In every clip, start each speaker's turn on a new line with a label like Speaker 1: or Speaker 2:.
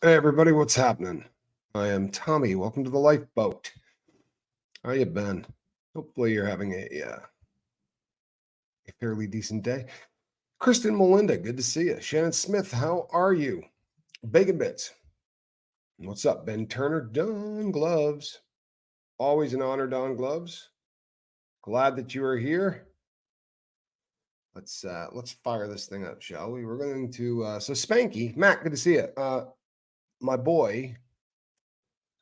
Speaker 1: Hey everybody, what's happening? I am Tommy. Welcome to the Lifeboat. How you been? Hopefully you're having a fairly decent day. Kristen Melinda, good to see you. Shannon Smith, how are you? Bacon Bits, what's up? Ben Turner, Don Gloves. Always an honor, Don Gloves. Glad that you are here. Let's fire this thing up, shall we? We're going to so Spanky, Matt, good to see you. My boy,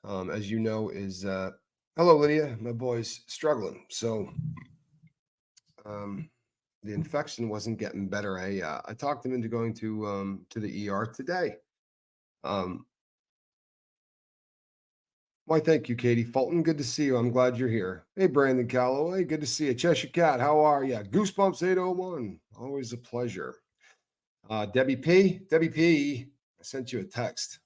Speaker 1: as you know, is hello Lydia. My boy's struggling. So the infection wasn't getting better. I talked him into going to the ER today. Why, thank you, Katie Fulton. Good to see you. I'm glad you're here. Hey, Brandon Calloway. Good to see you. Cheshire Cat, how are you? Goosebumps 801. Always a pleasure. Debbie P, I sent you a text.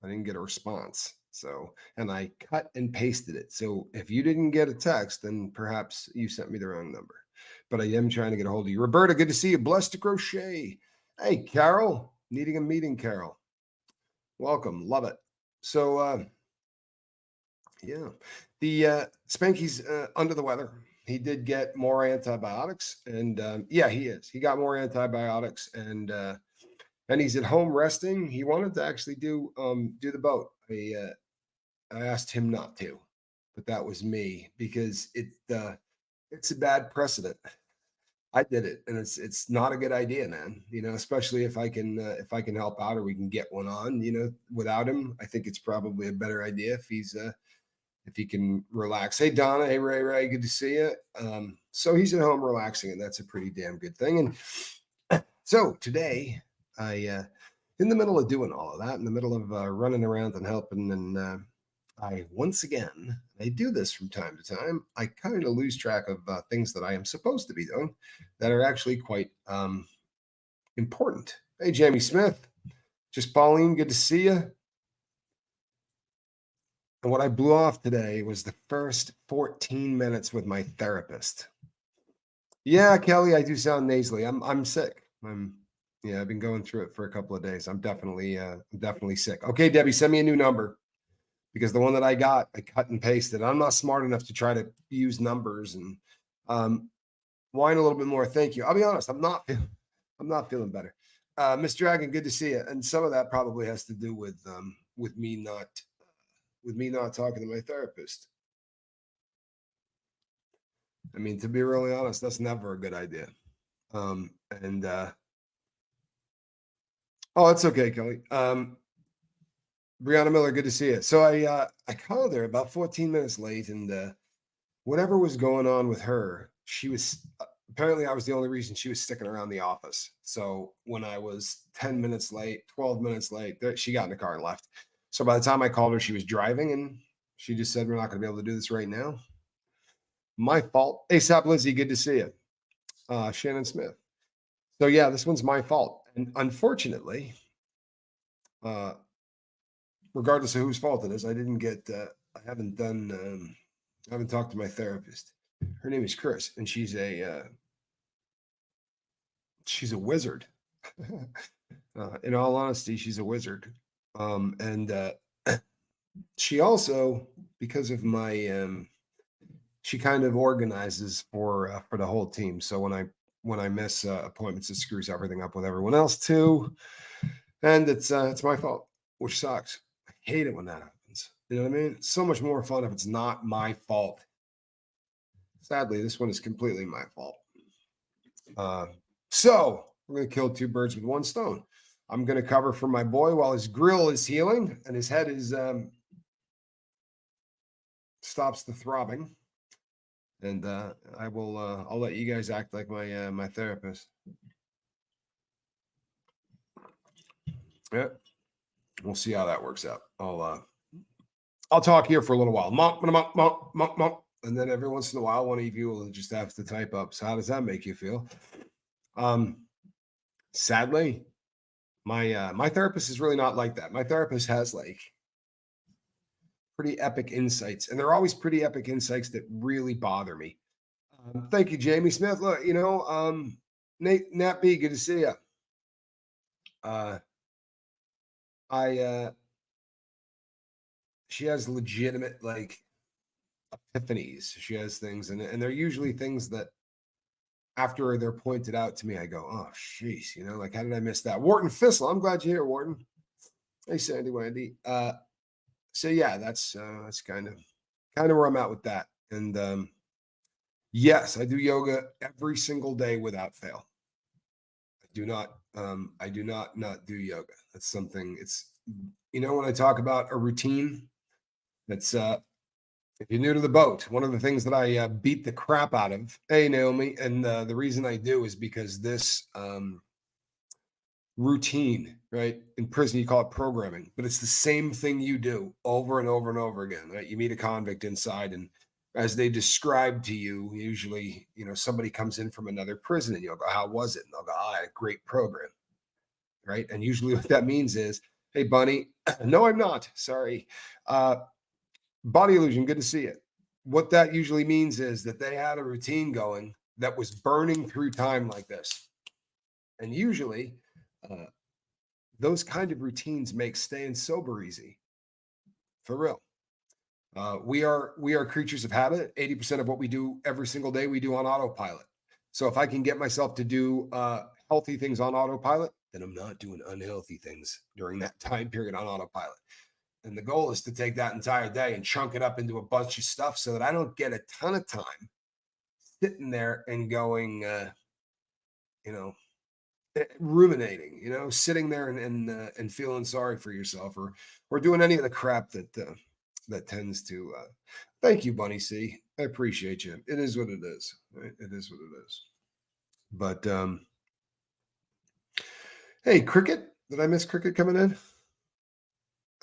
Speaker 1: I didn't get a response. So, and I cut and pasted it. So if you didn't get a text, then perhaps you sent me the wrong number. But I am trying to get a hold of you. Roberta, good to see you. Blessed to crochet. Hey, Carol, needing a meeting, Carol. Welcome. Love it. So, yeah, the Spanky's under the weather. He did get more antibiotics, and yeah, he is. He got more antibiotics, and he's at home resting. He wanted to actually do the boat. I asked him not to, but that was me because it's a bad precedent. I did it, and it's not a good idea, man. You know, especially if I can help out or we can get one on. You know, without him, I think it's probably a better idea if he can relax. Hey Donna, hey Ray, good to see you. So he's at home relaxing, and that's a pretty damn good thing. And so today, in the middle of doing all of that, in the middle of running around and helping, and I do this from time to time. I kind of lose track of things that I am supposed to be doing that are actually quite important. Hey, Jamie Smith, just Pauline, good to see you. And what I blew off today was the first 14 minutes with my therapist. Yeah, Kelly, I do sound nasally. I'm sick. I've been going through it for a couple of days. I'm definitely sick. Okay, Debbie, send me a new number because the one that I got, I cut and pasted. I'm not smart enough to try to use numbers and whine a little bit more. Thank you. I'll be honest, I'm not feeling better. Miss Dragon, good to see you. And some of that probably has to do with me not talking to my therapist. I mean, to be really honest, that's never a good idea. Oh, it's okay, Kelly. Brianna Miller, good to see you. So I called her about 14 minutes late, and whatever was going on with her, she was apparently I was the only reason she was sticking around the office. So when I was 10 minutes late, 12 minutes late, she got in the car and left. So by the time I called her, she was driving, and she just said, "We're not going to be able to do this right now." My fault. ASAP Lizzie, good to see you. Shannon Smith. So yeah, this one's my fault. And unfortunately, regardless of whose fault it is, I didn't get, I haven't talked to my therapist. Her name is Chris, and she's a wizard. In all honesty, she's a wizard. And she also, because of my, she kind of organizes for the whole team. So when I miss appointments, it screws everything up with everyone else too, and it's my fault, which sucks. I hate it when that happens. You know what I mean? It's so much more fun if it's not my fault. Sadly, this one is completely my fault. So we're going to kill two birds with one stone. I'm going to cover for my boy while his grill is healing and his head is stops the throbbing. And I'll let you guys act like my therapist. Yeah, we'll see how that works out. I'll talk here for a little while. And then every once in a while, one of you will just have to type up. So how does that make you feel? Sadly, my therapist is really not like that. My therapist has like pretty epic insights, and they're always pretty epic insights that really bother me. Thank you, Jamie Smith. Look, Nat B, good to see you. I she has legitimate like epiphanies. She has things, and they're usually things that after they're pointed out to me, I go, "Oh, jeez, like how did I miss that?" Wharton Fissel, I'm glad you're here, Wharton. Hey, Sandy, Wendy. So yeah, that's kind of where I'm at with that. And yes, I do yoga every single day without fail. I do not do yoga. That's something. It's when I talk about a routine, that's if you're new to the boat, one of the things that I beat the crap out of. Hey, Naomi, and the reason I do is because this routine, right? In prison, you call it programming, but it's the same thing you do over and over and over again, right? You meet a convict inside, and as they describe to you, usually, somebody comes in from another prison and you'll go, "How was it?" And they'll go, "I had a great program," right? And usually what that means is, "Hey, Bunny, no, I'm not. Sorry. Uh, Body illusion, good to see you." What that usually means is that they had a routine going that was burning through time like this. And usually, uh, those kind of routines make staying sober easy, for real. We are creatures of habit. 80% of what we do every single day, we do on autopilot. So if I can get myself to do healthy things on autopilot, then I'm not doing unhealthy things during that time period on autopilot. And the goal is to take that entire day and chunk it up into a bunch of stuff so that I don't get a ton of time sitting there and going, you know, ruminating, sitting there and feeling sorry for yourself, or doing any of the crap that tends to. Thank you, Bunny C. I appreciate you. It is what it is. Right? It is what it is. But hey, Cricket, did I miss Cricket coming in?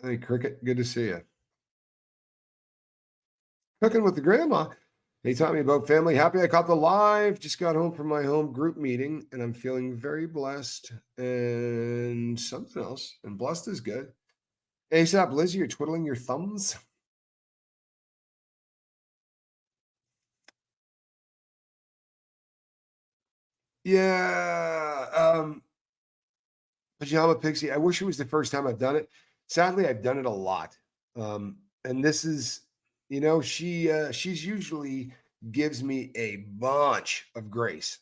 Speaker 1: Hey, Cricket, good to see you. Cooking with the grandma. They taught me about family. Happy I caught the live. Just got home from my home group meeting, and I'm feeling very blessed and something else. And blessed is good. ASAP, Lizzie, you're twiddling your thumbs. Yeah. Pajama Pixie. I wish it was the first time I've done it. Sadly, I've done it a lot. And this is, she's usually gives me a bunch of grace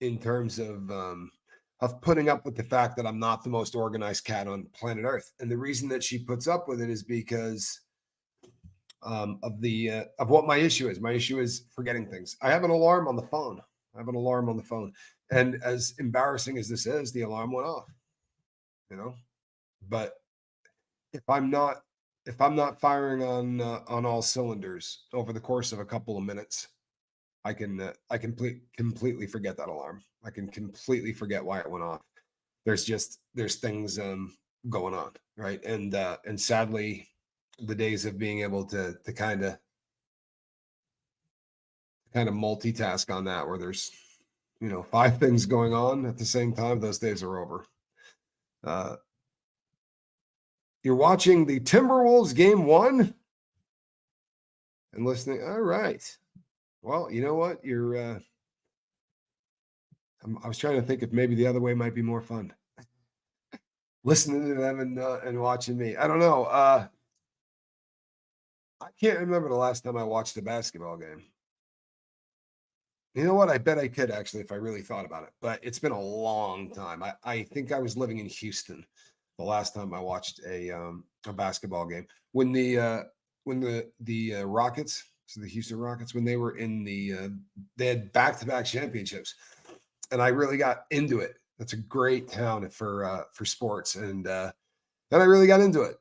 Speaker 1: in terms of putting up with the fact that I'm not the most organized cat on planet Earth. And the reason that she puts up with it is because of what my issue is. My issue is forgetting things. I have an alarm on the phone. I have an alarm on the phone. And as embarrassing as this is, the alarm went off, you know. But if I'm not if I'm not firing on all cylinders over the course of a couple of minutes, I completely forget that alarm. I can completely forget why it went off. There's things going on, right? And sadly, the days of being able to kind of multitask on that, where there's five things going on at the same time, those days are over. Uh, you're watching the Timberwolves game one and listening. All right. Well, you know what? I was trying to think if maybe the other way might be more fun. Listening to them and watching me. I don't know. I can't remember the last time I watched a basketball game. You know what? I bet I could actually if I really thought about it, but it's been a long time. I think I was living in Houston the last time I watched a basketball game when the Rockets, so the Houston Rockets, when they were in they had back-to-back championships, and I really got into it. That's a great town for sports, and then I really got into it.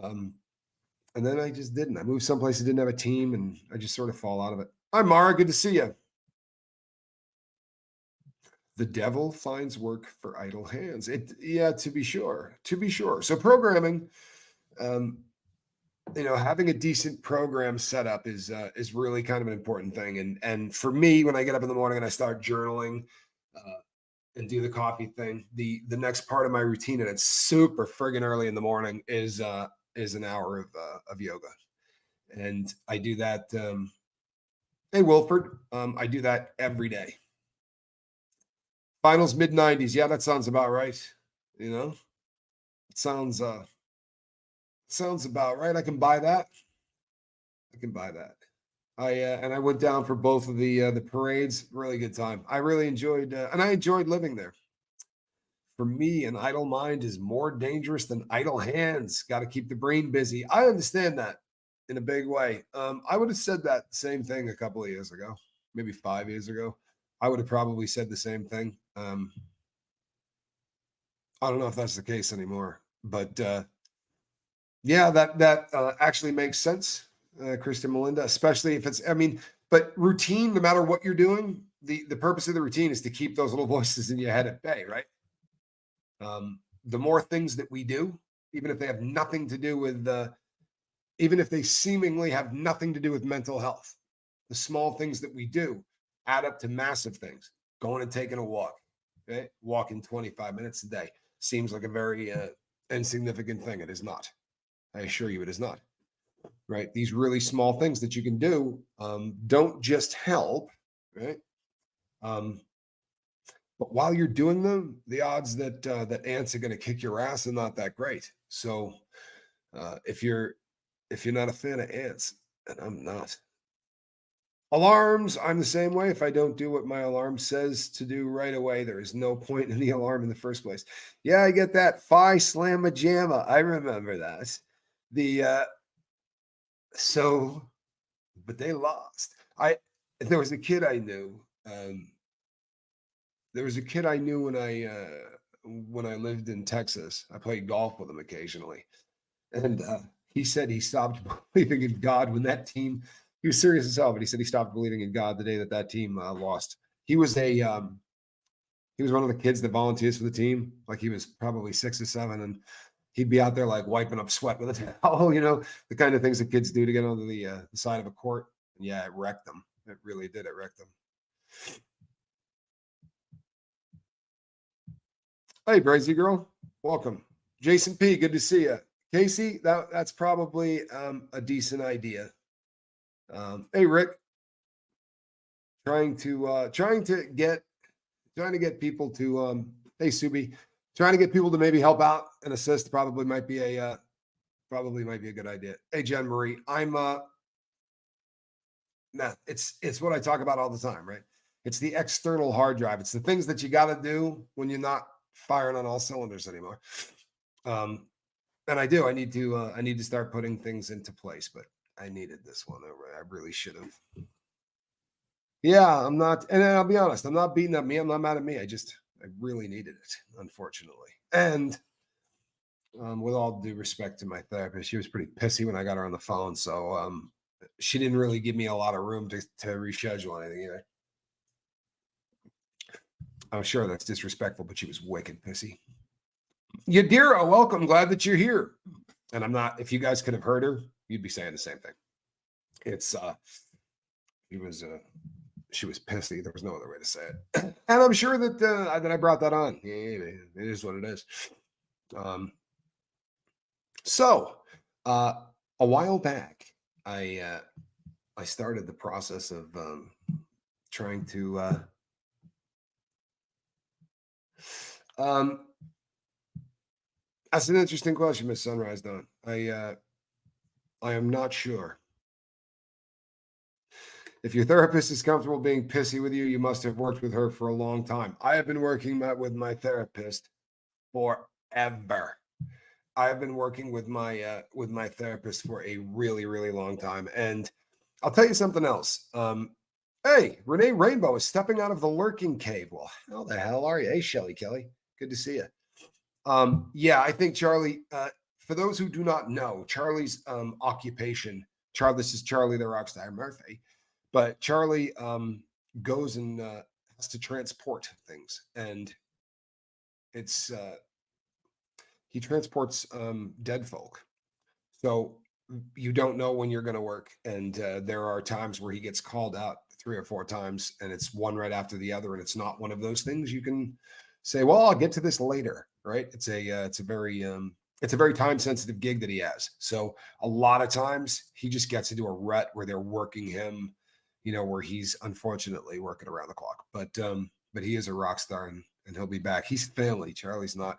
Speaker 1: Um, and then I just didn't. I moved someplace that didn't have a team, and I just sort of fall out of it. Hi, Mara. Good to see you. The devil finds work for idle hands. Yeah, to be sure, to be sure. So programming, um, having a decent program set up is really kind of an important thing. And for me, when I get up in the morning and I start journaling and do the coffee thing, the next part of my routine, and it's super friggin' early in the morning, is an hour of yoga, and I do that. Hey, Wilford, I do that every day. Finals mid 90s. Yeah, that sounds about right. You know, Sounds sounds about right. I can buy that. I can buy that. I went down for both of the parades. Really good time. I really enjoyed and I enjoyed living there. For me, an idle mind is more dangerous than idle hands. Got to keep the brain busy. I understand that in a big way. I would have said that same thing a couple of years ago, maybe 5 years ago. I would have probably said the same thing. I don't know if that's the case anymore, but yeah, that actually makes sense, Kristen Melinda, especially if it's. I mean, but routine, no matter what you're doing, the purpose of the routine is to keep those little voices in your head at bay, right? The more things that we do, even if they have nothing to do with, even if they seemingly have nothing to do with mental health, the small things that we do add up to massive things. Going and taking a walk, okay? Walking 25 minutes a day seems like a very insignificant thing. It is not. I assure you, it is not. Right? These really small things that you can do don't just help, right? Um, but while you're doing them, the odds that ants are going to kick your ass are not that great. So if you're not a fan of ants, and I'm not. Alarms, I'm the same way. If I don't do what my alarm says to do right away, there is no point in the alarm in the first place. Yeah, I get that. Phi slamma jamma. I remember that. The so but they lost. I there was a kid I knew. There was a kid I knew when I lived in Texas. I played golf with him occasionally, and he said he stopped believing in God when that team. He was serious as hell, but he said he stopped believing in God the day that team lost. He was a he was one of the kids that volunteers for the team. Like he was probably 6 or 7, and he'd be out there like wiping up sweat with a towel. The kind of things that kids do to get onto the side of a court. And yeah, it wrecked them. It really did. It wrecked them. Hey, Brazy girl, welcome. Jason P, good to see you. Casey, that's probably a decent idea. Hey, Rick, trying to get people to hey Subi, trying to get people to maybe help out and assist probably might be a good idea. Hey, Jen Marie, I'm nah, it's what I talk about all the time, right? It's the external hard drive. It's the things that you got to do when you're not firing on all cylinders anymore. Um, and I do. I need to start putting things into place, but I needed this one. I really should have. Yeah, I'm not, and I'll be honest, I'm not beating up me. I'm not mad at me. I really needed it, unfortunately. And with all due respect to my therapist, she was pretty pissy when I got her on the phone. So she didn't really give me a lot of room to reschedule anything either. I'm sure that's disrespectful, but she was wicked pissy. Yadira, welcome. Glad that you're here. And I'm not, if you guys could have heard her, you'd be saying the same thing. It's she was she was pissy. There was no other way to say it. And I'm sure that I brought that on. Yeah, it is what it is. So a while back, I started the process of trying to that's an interesting question, Miss Sunrise Dawn. I am not sure. If your therapist is comfortable being pissy with you, you must have worked with her for a long time. I have been working with my therapist forever. I've been working with my therapist for a really, really long time. And I'll tell you something else. Hey, Renee Rainbow is stepping out of the lurking cave. Well, how the hell are you? Hey, Shelly Kelly. Good to see you. Yeah, I think Charlie, for those who do not know, Charlie's occupation, this is Charlie the Rockstar Murphy, but Charlie goes and has to transport things. And it's, he transports dead folk. So you don't know when you're going to work. And there are times where he gets called out 3 or 4 times and it's one right after the other. And it's not one of those things you can say, well, I'll get to this later. Right. It's a very time sensitive gig that he has. So a lot of times he just gets into a rut where they're working him, where he's unfortunately working around the clock. But he is a rock star and he'll be back. He's family. Charlie's not,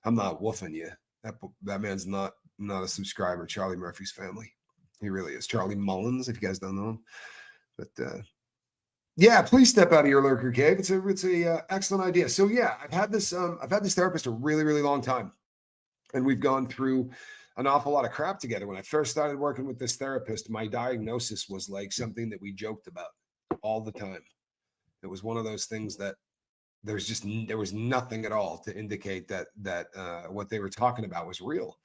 Speaker 1: I'm not woofing you. That man's not a subscriber. Charlie Murphy's family. He really is. Charlie Mullins, if you guys don't know him. But yeah, please step out of your lurker cave. It's a excellent idea. So yeah, I've had this therapist a really, really long time, and we've gone through an awful lot of crap together. When I first started working with this therapist, my diagnosis was like something that we joked about all the time. It was one of those things that there was nothing at all to indicate that what they were talking about was real.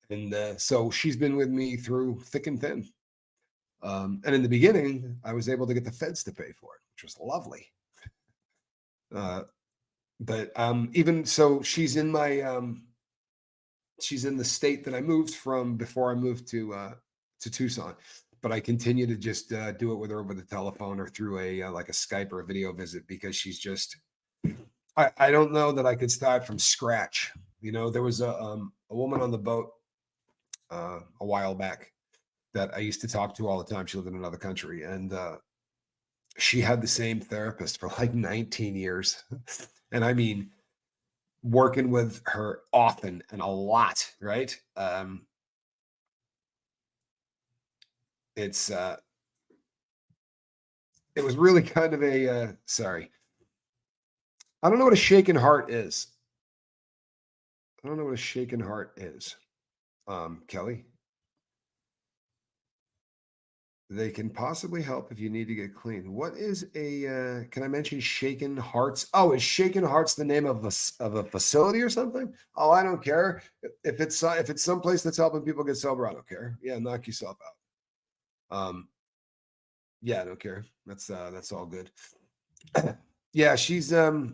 Speaker 1: And so she's been with me through thick and thin. And in the beginning, I was able to get the feds to pay for it, which was lovely. But even so, she's in the state that I moved from before I moved to Tucson. But I continue to just do it with her over the telephone or through a like a Skype or a video visit, because she's just. I don't know that I could start from scratch. There was a woman on the boat a while back that I used to talk to all the time. She lived in another country, and she had the same therapist for like 19 years. And I mean, working with her often and a lot, right? It was really kind of a, sorry. I don't know what a shaken heart is. I don't know what a shaken heart is. Kelly? They can possibly help if you need to get clean. What is can I mention Shaken Hearts? Oh, is Shaken Hearts the name of a facility or something? Oh, I don't care. If it's someplace that's helping people get sober, I don't care. Yeah, knock yourself out. Yeah, I don't care. That's all good. Yeah, she's a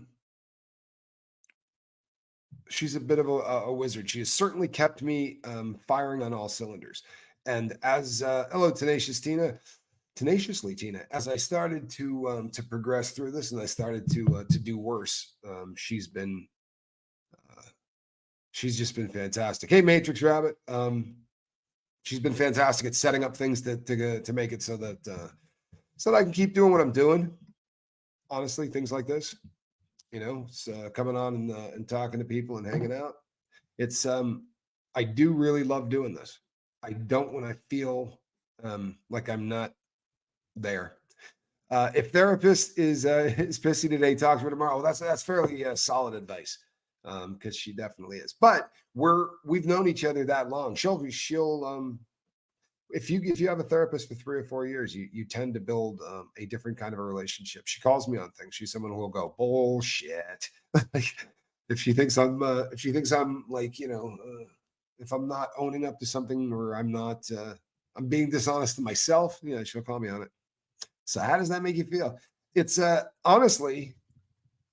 Speaker 1: bit of a wizard. She has certainly kept me firing on all cylinders. And as hello, tenaciously Tina, as I started to progress through this and I started to do worse, she's just been fantastic. Hey, Matrix Rabbit, she's been fantastic at setting up things to make it so that I can keep doing what I'm doing. Honestly, things like this, coming on and talking to people and hanging out. It's I do really love doing this. I don't when I feel like I'm not there. If therapist is pissy today, talk to her tomorrow. Well, that's fairly solid advice, because she definitely is. But we've known each other that long. She'll if you have a therapist for 3 or 4 years, you tend to build a different kind of a relationship. She calls me on things. She's someone who will go bullshit. if she thinks I'm like if I'm not owning up to something, or I'm not I'm being dishonest to myself, she'll call me on it. So how does that make you feel? It's honestly,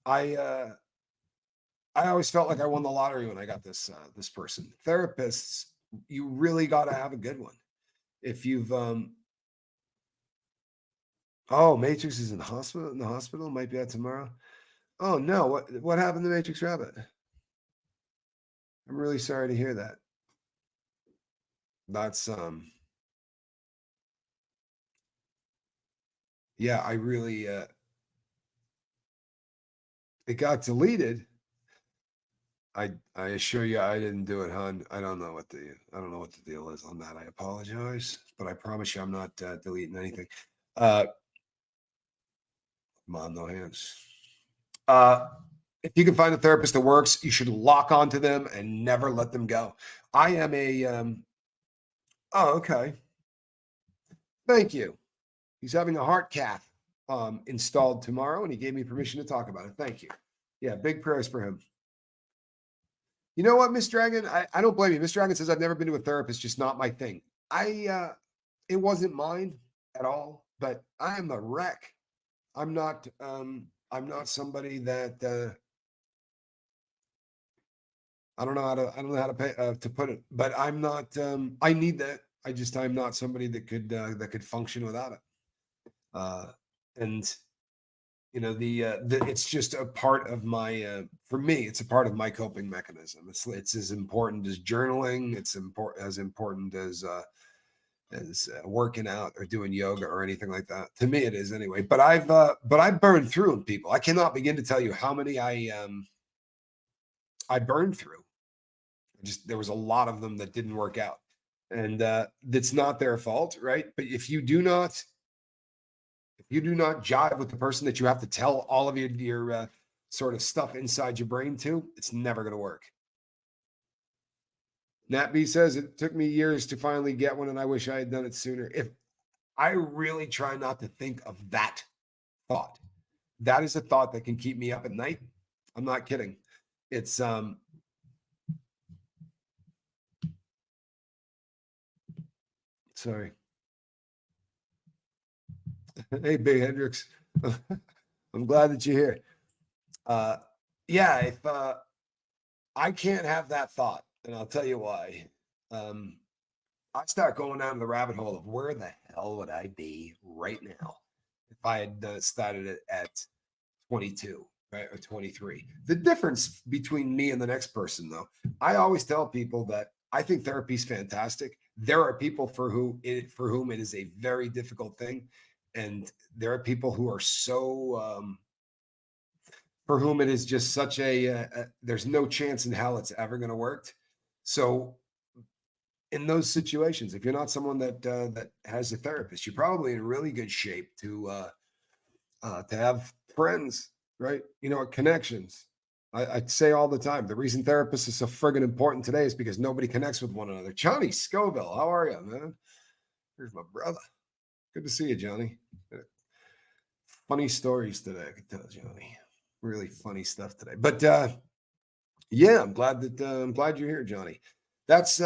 Speaker 1: I always felt like I won the lottery when I got this person. Therapists, you really got to have a good one. If you've oh, Matrix is in the hospital, might be out tomorrow. Oh no, what happened to Matrix Rabbit? I'm really sorry to hear that. That's yeah, I really it got deleted. I assure you I didn't do it, hon. I don't know what the deal is on that. I apologize, but I promise you I'm not deleting anything. Mom, no hands. If you can find a therapist that works, you should lock onto them and never let them go. I am a oh, okay. Thank you. He's having a heart cath installed tomorrow, and he gave me permission to talk about it. Thank you. Yeah, big prayers for him. You know what, Miss Dragon? I don't blame you. Miss Dragon says I've never been to a therapist, just not my thing. It wasn't mine at all, but I am a wreck. I'm not somebody that I don't know how to pay to put it, but I'm not I need that. I'm not somebody that could function without it. And it's just a part of my for me, it's a part of my coping mechanism. It's as important as journaling. It's as important as working out or doing yoga or anything like that. To me, it is anyway. But I've burned through them, people. I cannot begin to tell you how many I burned through. Just there was a lot of them that didn't work out. And that's not their fault, right? But if you do not jive with the person that you have to tell all of your sort of stuff inside your brain to, it's never going to work. Nat B says it took me years to finally get one, and I wish I had done it sooner. If I really try not to think of that thought, that is a thought that can keep me up at night. I'm not kidding. It's sorry. Hey, Big Hendrix. I'm glad that you're here. Uh, yeah, if I can't have that thought, and I'll tell you why. Um, I start going down the rabbit hole of where the hell would I be right now if I had started it at 22, right, or 23. The difference between me and the next person, though, I always tell people that I think therapy is fantastic. There are people for whom it is a very difficult thing, and there are people who are so for whom it is just such there's no chance in hell it's ever going to work. So in those situations, if you're not someone that has a therapist, you're probably in really good shape to have friends, right? Connections. I say all the time, the reason therapists are so friggin' important today is because nobody connects with one another. Johnny Scoville, how are you, man? Here's my brother. Good to see you, Johnny. Funny stories today, I could tell, Johnny. Really funny stuff today. But yeah, I'm glad you're here, Johnny. That's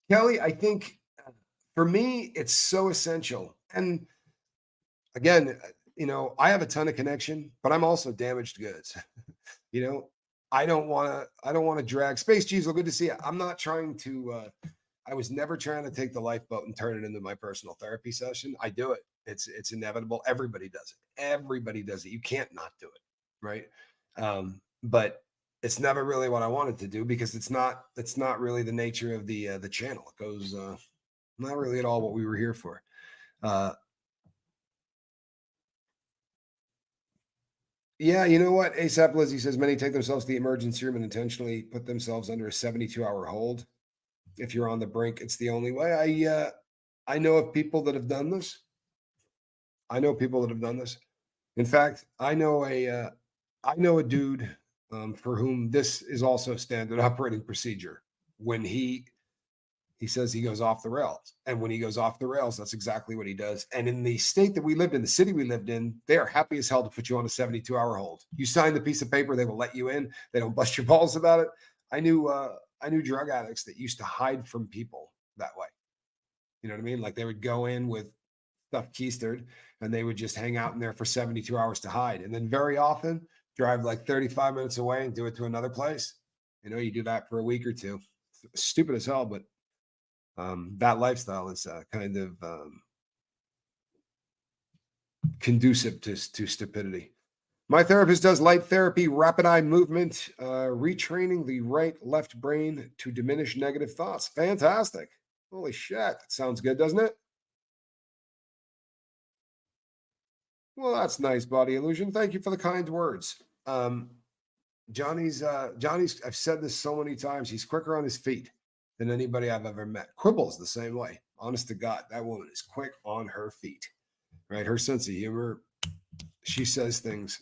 Speaker 1: Kelly. I think for me, it's so essential. And again, I have a ton of connection, but I'm also damaged goods. you know, I don't want to drag Space Diesel. Good to see you. I'm not trying to. I was never trying to take the lifeboat and turn it into my personal therapy session. I do it. It's inevitable. Everybody does it. Everybody does it. You can't not do it, right? But it's never really what I wanted to do because it's not really the nature of the channel. It goes not really at all what we were here for. Uh, Yeah, you know what? ASAP Lizzie says many take themselves to the emergency room and intentionally put themselves under a 72-hour hold. If you're on the brink, it's the only way. I know of people that have done this. I know people that have done this. In fact, I know a dude for whom this is also standard operating procedure. When he says he goes off the rails. And when he goes off the rails, that's exactly what he does. And in the state that we lived in, the city we lived in, they are happy as hell to put you on a 72-hour hold. You sign the piece of paper, they will let you in. They don't bust your balls about it. I knew drug addicts that used to hide from people that way. You know what I mean? Like they would go in with stuff keistered and they would just hang out in there for 72 hours to hide. And then very often drive like 35 minutes away and do it to another place. You do that for a week or two. Stupid as hell, but that lifestyle is kind of conducive to stupidity. My therapist does light therapy, rapid eye movement, retraining the right left brain to diminish negative thoughts. Fantastic. Holy shit. That sounds good, doesn't it? Well, that's nice, Body Illusion. Thank you for the kind words. Johnny's, I've said this so many times, he's quicker on his feet than anybody I've ever met. Quibble's the same way. Honest to God, that woman is quick on her feet, right? Her sense of humor, she says things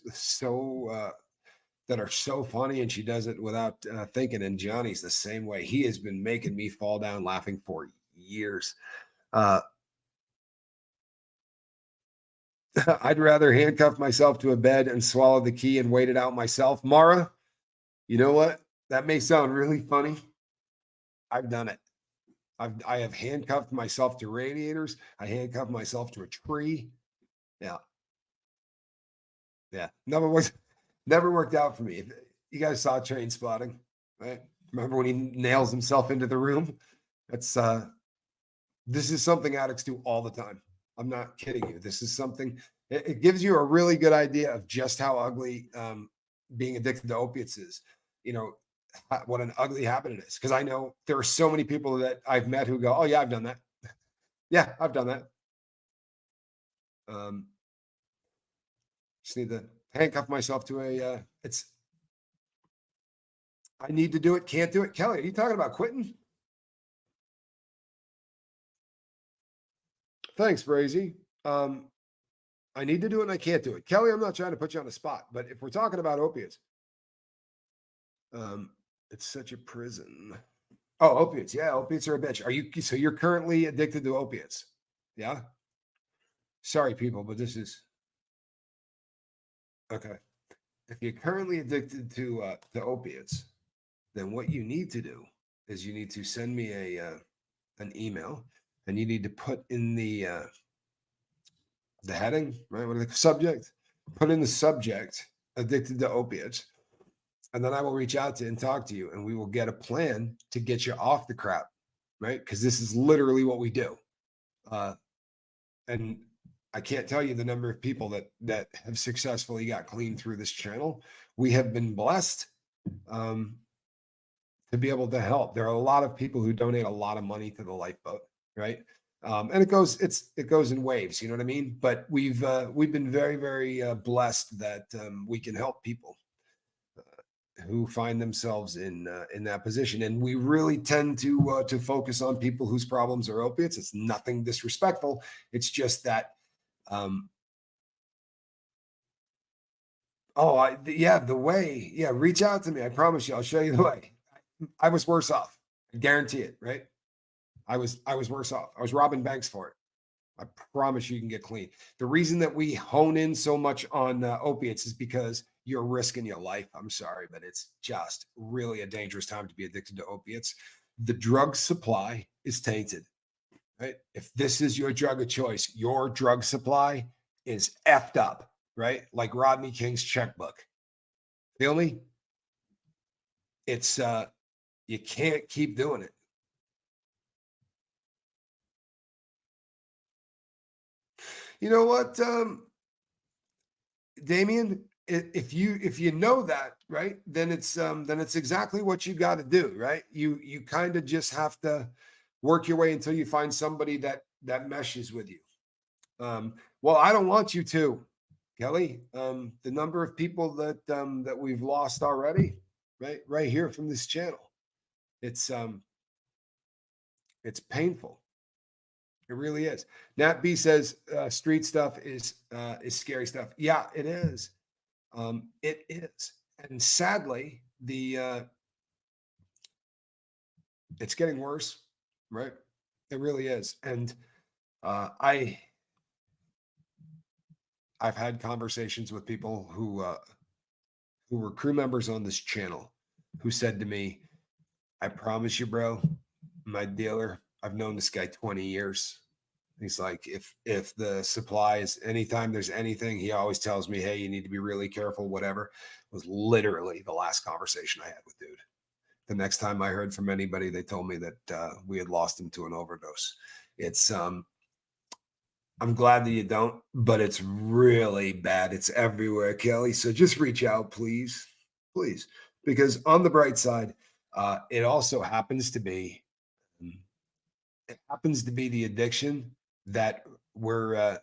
Speaker 1: that are so funny, and she does it without thinking. And Johnny's the same way. He has been making me fall down laughing for years. Uh, I'd rather handcuff myself to a bed and swallow the key and wait it out myself. Mara, you know what? That may sound really funny. I've done it. I have handcuffed myself to radiators. I handcuffed myself to a tree. Yeah, yeah. Never worked out for me. You guys saw Train Spotting, right? Remember when he nails himself into the room? That's this is something addicts do all the time. I'm not kidding you. This is something. It gives you a really good idea of just how ugly being addicted to opiates is. You know what an ugly habit it is. Because I know there are so many people that I've met who go, "Oh yeah, I've done that. Yeah, I've done that." Um, just need to handcuff myself to a. I need to do it, can't do it. Kelly, are you talking about quitting? Thanks, Brazy. I need to do it and I can't do it. Kelly, I'm not trying to put you on the spot, but if we're talking about opiates, um, it's such a prison. Oh, opiates. Yeah, opiates are a bitch. Are you so you're currently addicted to opiates? Yeah. Sorry, people, but this is okay. If you're currently addicted to opiates, then what you need to do is you need to send me an email, and you need to put in the heading, right? What is the subject? Put in the subject addicted to opiates, and then I will reach out to and talk to you, and we will get a plan to get you off the crap, right? Because this is literally what we do. Uh, and I can't tell you the number of people that have successfully got clean through this channel. We have been blessed um, to be able to help. There are a lot of people who donate a lot of money to the lifeboat, right? And it goes in waves, you know what I mean? But we've been very blessed that we can help people who find themselves in that position, and we really tend to focus on people whose problems are opiates. It's nothing disrespectful. It's just that um, oh, yeah, the way, yeah, reach out to me. I promise you, I'll show you the way. I was worse off. I guarantee it, right? I was worse off. I was robbing banks for it. I promise you can get clean. The reason that we hone in so much on opiates is because you're risking your life. I'm sorry, but it's just really a dangerous time to be addicted to opiates. The drug supply is tainted, right? If this is your drug of choice, your drug supply is effed up, right? Like Rodney King's checkbook. Feel me? It's you can't keep doing it. You know what, Damien? If you know that, right, then it's exactly what you got to do, right? You kind of just have to work your way until you find somebody that meshes with you. Well, I don't want you to, Kelly. The number of people that we've lost already, right here from this channel, it's it's painful. It really is. Nat B says street stuff is scary stuff. Yeah, it is. It is, and sadly, the it's getting worse. Right, it really is. And uh, I I've had conversations with people who were crew members on this channel who said to me, "I promise you, bro, my dealer. I've known this guy 20 years. He's like, if the supplies, anytime there's anything, he always tells me, hey, you need to be really careful, whatever." Was literally the last conversation I had with dude. The next time I heard from anybody, they told me that we had lost him to an overdose. It's I'm glad that you don't, but it's really bad. It's everywhere, Kelly. So just reach out, please, please, because on the bright side, it also happens to be it happens to be the addiction that we're uh,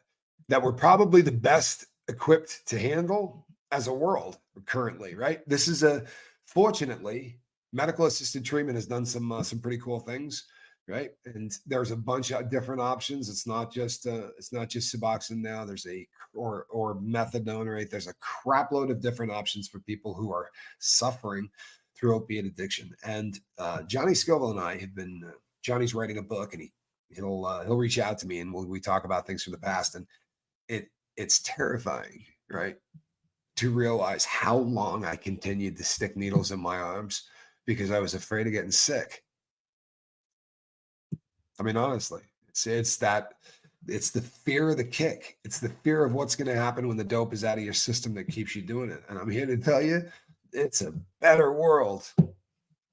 Speaker 1: that we're probably the best equipped to handle as a world currently, right? This is a fortunately medical assisted treatment has done some pretty cool things, right? And there's a bunch of different options. It's not just Suboxone now. There's a or methadone, right? There's a crap load of different options for people who are suffering through opiate addiction. And Johnny Scoville and I have been Johnny's writing a book, and he'll reach out to me, and we talk about things from the past, and it's terrifying, right, to realize how long I continued to stick needles in my arms because I was afraid of getting sick. I mean, honestly, it's the fear of the kick. It's the fear of what's going to happen when the dope is out of your system that keeps you doing it. And I'm here to tell you, it's a better world,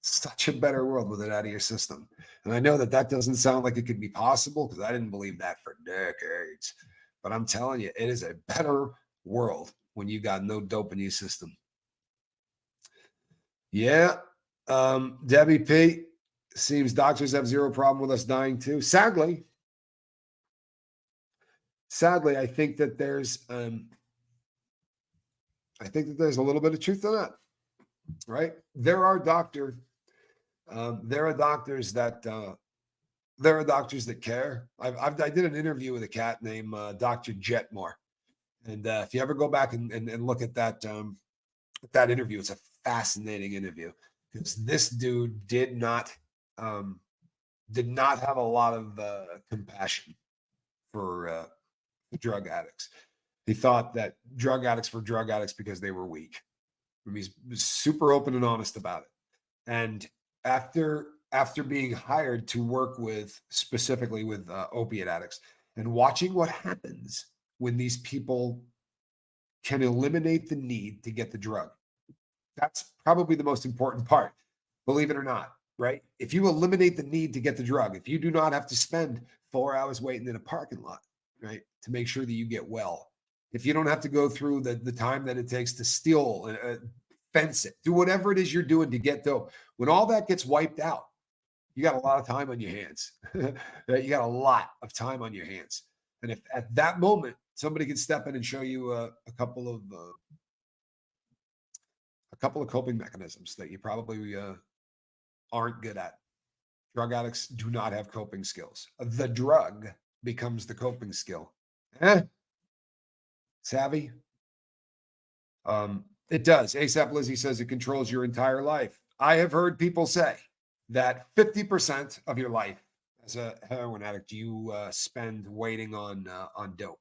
Speaker 1: such a better world with it out of your system. And I know that doesn't sound like it could be possible because I didn't believe that for decades. But I'm telling you, it is a better world when you got no dope in your system. Yeah. Debbie P, seems doctors have zero problem with us dying too. Sadly, I think that there's a little bit of truth to that. right? There are doctors that there are doctors that care. I did an interview with a cat named Dr. Jetmore, and if you ever go back and look at that interview, it's a fascinating interview because this dude um, did not have a lot of compassion for drug addicts. He thought that drug addicts were drug addicts because they were weak. I mean, he's super open and honest about it. And after being hired to work with specifically with opiate addicts and watching what happens when these people can eliminate the need to get the drug, that's probably the most important part, believe it or not, right? If you eliminate the need to get the drug, if you do not have to spend 4 hours waiting in a parking lot, right, to make sure that you get well, if you don't have to go through the time that it takes to steal, fence it, do whatever it is you're doing to get dope, when all that gets wiped out, you got a lot of time on your hands. You got a lot of time on your hands. And if at that moment somebody can step in and show you a couple of coping mechanisms that you probably aren't good at. Drug addicts do not have coping skills. The drug becomes the coping skill. Eh, savvy? It does. ASAP Lizzie says it controls your entire life. I have heard people say that 50% of your life as a heroin addict you spend waiting on dope.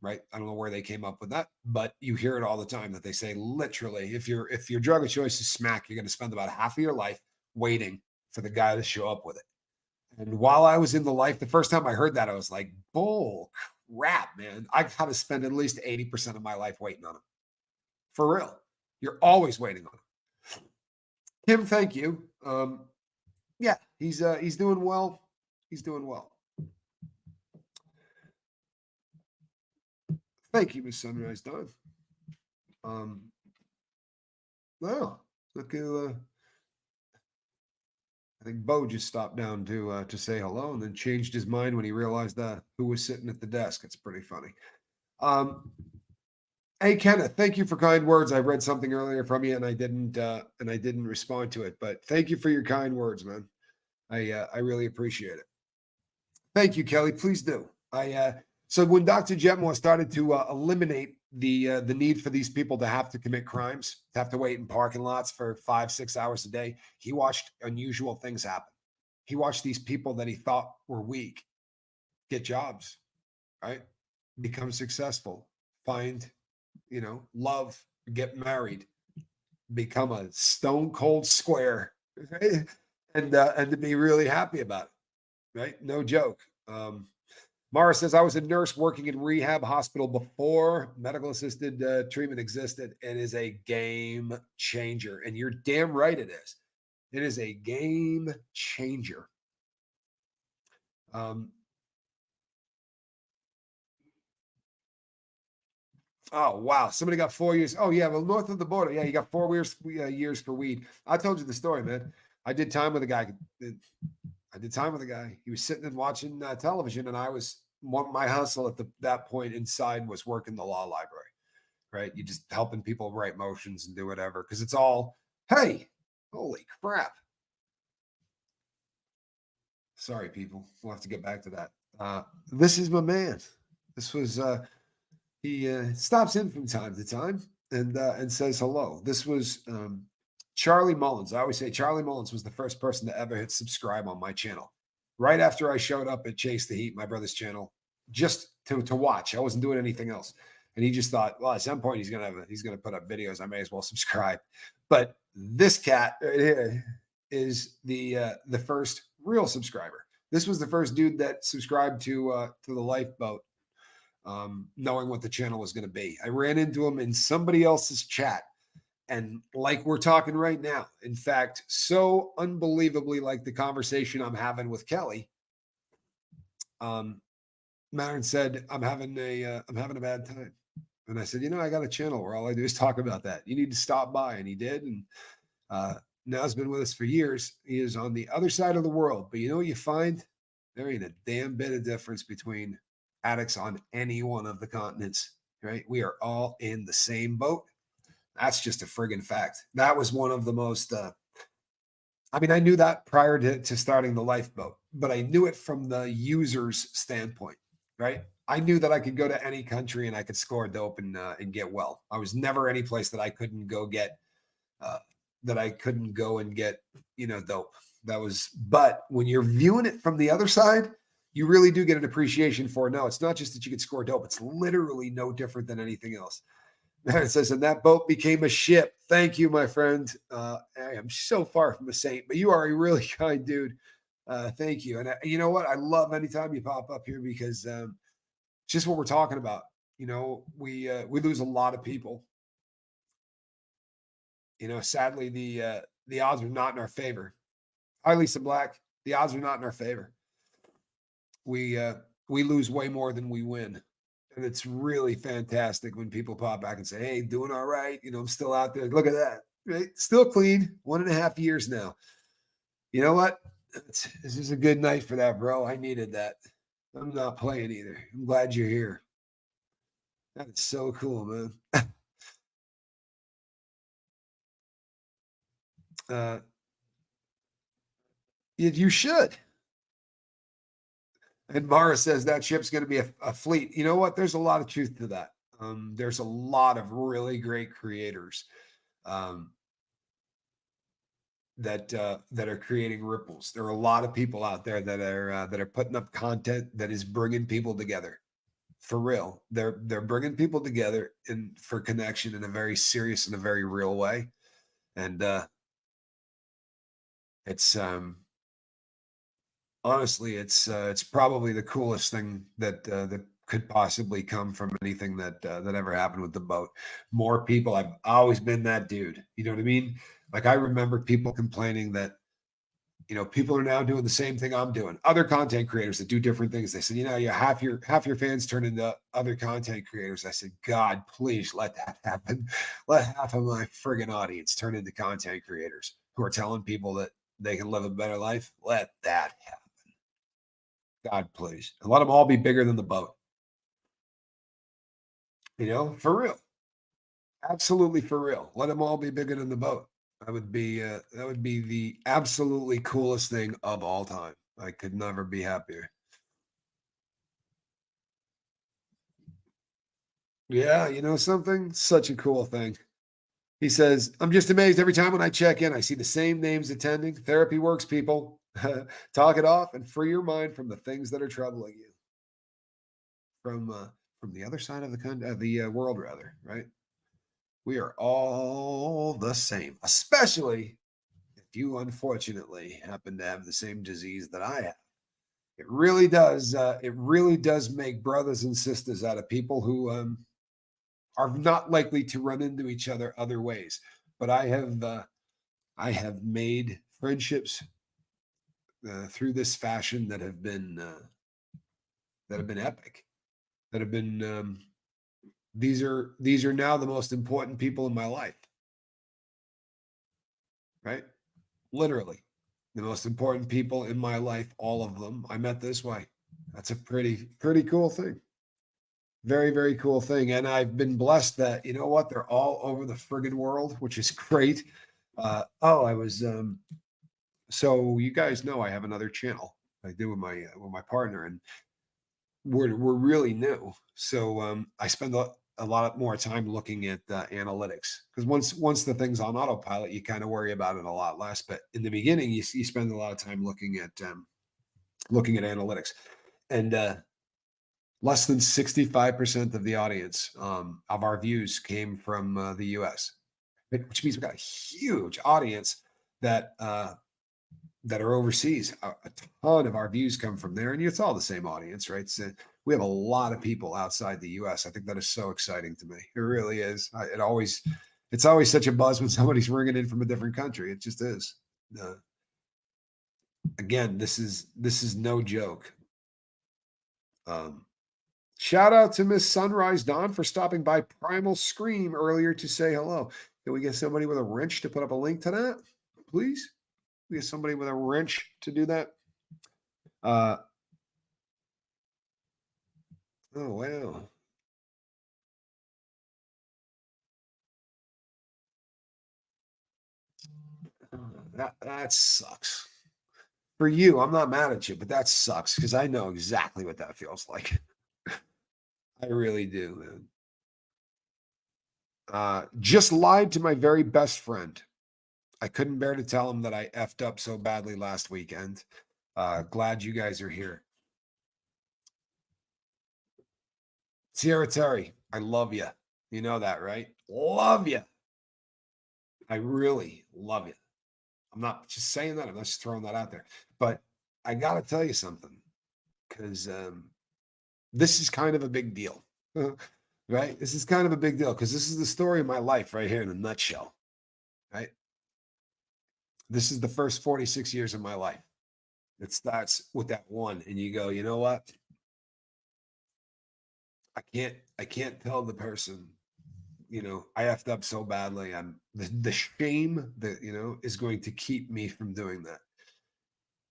Speaker 1: Right? I don't know where they came up with that, but you hear it all the time that they say literally, if your drug of choice is smack, you're going to spend about half of your life waiting for the guy to show up with it. And while I was in the life, the first time I heard that, I was like, bull crap, man. I got to spend at least 80% of my life waiting on him. For real. You're always waiting on him. Kim, thank you. Yeah, he's doing well. He's doing well. Thank you, Miss Sunrise Dawn. Well, look who I think Bo just stopped down to say hello and then changed his mind when he realized who was sitting at the desk. It's pretty funny. Hey Kenneth, thank you for kind words. I read something earlier from you and I didn't respond to it, but thank you for your kind words, man. I really appreciate it. Thank you, Kelly. Please do. So when Dr. Jetmore started to eliminate the need for these people to have to commit crimes, to have to wait in parking lots for 5-6 hours a day, he watched unusual things happen. He watched these people that he thought were weak get jobs, right? Become successful, find, love, get married, become a stone cold square, right? And to be really happy about it, right? No joke. Mara says, I was a nurse working in rehab hospital before medical assisted treatment existed. It is a game changer. And you're damn right it is. It is a game changer. Oh, wow. Somebody got 4 years. Oh, yeah. Well, north of the border. Yeah, you got 4 years for weed. I told you the story, man. I did time with a guy. I did time with a guy. He was sitting and watching television, and my hustle at that point inside was working the law library, right? You just helping people write motions and do whatever because it's all, hey, holy crap. Sorry, people. We'll have to get back to that. This is my man. This was he stops in from time to time and says hello. This was Charlie Mullins. I always say Charlie Mullins was the first person to ever hit subscribe on my channel. Right after I showed up at Chase the Heat, my brother's channel, just to watch. I wasn't doing anything else. And he just thought, well, at some point he's gonna put up videos. I may as well subscribe. But this cat right here is the first real subscriber. This was the first dude that subscribed to the Lifeboat, knowing what the channel was going to be. I ran into him in somebody else's chat. And like we're talking right now, in fact, so unbelievably like the conversation I'm having with Kelly, Marin said, I'm having a bad time. And I said, I got a channel where all I do is talk about that. You need to stop by. And he did. And now has been with us for years. He is on the other side of the world. But you know what you find? There ain't a damn bit of difference between addicts on any one of the continents, right? We are all in the same boat. That's just a friggin' fact. That was one of the most, I mean, I knew that prior to starting the lifeboat, but I knew it from the user's standpoint, right? I knew that I could go to any country and I could score dope and get well. I was never any place that I couldn't go get uh, that I couldn't go and get, dope. That was, but when you're viewing it from the other side, you really do get an appreciation for it. No, it's not just that you could score dope. It's literally no different than anything else. It says, and that boat became a ship. Thank you, my friend. I am so far from a saint, but you are a really kind dude. Thank you. And you know what? I love anytime you pop up here because it's just what we're talking about. We lose a lot of people. Sadly, the odds are not in our favor. Hi, Lisa Black. The odds are not in our favor. We lose way more than we win. And it's really fantastic when people pop back and say, "Hey, doing all right. I'm still out there. Look at that. Right? Still clean. 1.5 years now. You know what? This is a good night for that, bro. I needed that. I'm not playing either. I'm glad you're here. That is so cool, man. Uh, you should." And Mara says that ship's going to be a fleet. You know what? There's a lot of truth to that. There's a lot of really great creators um, that are creating ripples. There are a lot of people out there that are putting up content that is bringing people together for real. They're bringing people together in for connection in a very serious and a very real way. And it's honestly, it's probably the coolest thing that could possibly come from anything that ever happened with the boat. More people. I've always been that dude. You know what I mean? Like I remember people complaining that people are now doing the same thing I'm doing. Other content creators that do different things. They said, yeah, half your fans turn into other content creators. I said, God, please let that happen. Let half of my friggin' audience turn into content creators who are telling people that they can live a better life. Let that happen. God, please. And let them all be bigger than the boat. For real. Absolutely for real. Let them all be bigger than the boat. That would be the absolutely coolest thing of all time. I could never be happier. Yeah, you know something? Such a cool thing. He says, I'm just amazed every time when I check in, I see the same names attending. Therapy works, people. Talk it off and free your mind from the things that are troubling you. From the other side of the world, rather, right? We are all the same, especially if you unfortunately happen to have the same disease that I have. It really does. It really does make brothers and sisters out of people who are not likely to run into each other other ways. But I have made friendships through this fashion that have been epic. That have been these are now the most important people in my life, right? Literally, the most important people in my life, all of them, I met this way. That's a pretty cool thing. Very, very cool thing. And I've been blessed that, you know what, they're all over the friggin' world, which is great. I was so you guys know I have another channel I do with my partner, and we're really new. So I spend a lot more time looking at analytics because once the thing's on autopilot, you kind of worry about it a lot less. But in the beginning, you spend a lot of time looking at analytics, and less than 65% of the audience of our views came from the U.S., which means we've got a huge audience that that are overseas. A ton of our views come from there, and it's all the same audience, right? So we have a lot of people outside the U.S. I think that is so exciting to me. It really is. It's always such a buzz when somebody's ringing in from a different country. It just is. Uh, Again, this is no joke. Um, Shout out to Miss Sunrise Dawn for stopping by Primal Scream earlier to say hello. Can we get somebody with a wrench to put up a link to that, please? We get somebody with a wrench to do that. Uh, oh wow. That sucks. For you, I'm not mad at you, but that sucks because I know exactly what that feels like. I really do, man. Just lied to my very best friend. I couldn't bear to tell him that I effed up so badly last weekend. Glad you guys are here. Sierra Terry, I love you. You know that, right? Love you. I really love you. I'm not just saying that. I'm not just throwing that out there. But I got to tell you something because this is kind of a big deal, right? This is kind of a big deal because this is the story of my life right here in a nutshell, right? This is the first 46 years of my life. It starts with that one, and you go, you know what? I can't tell the person, I effed up so badly. I'm the shame that, is going to keep me from doing that.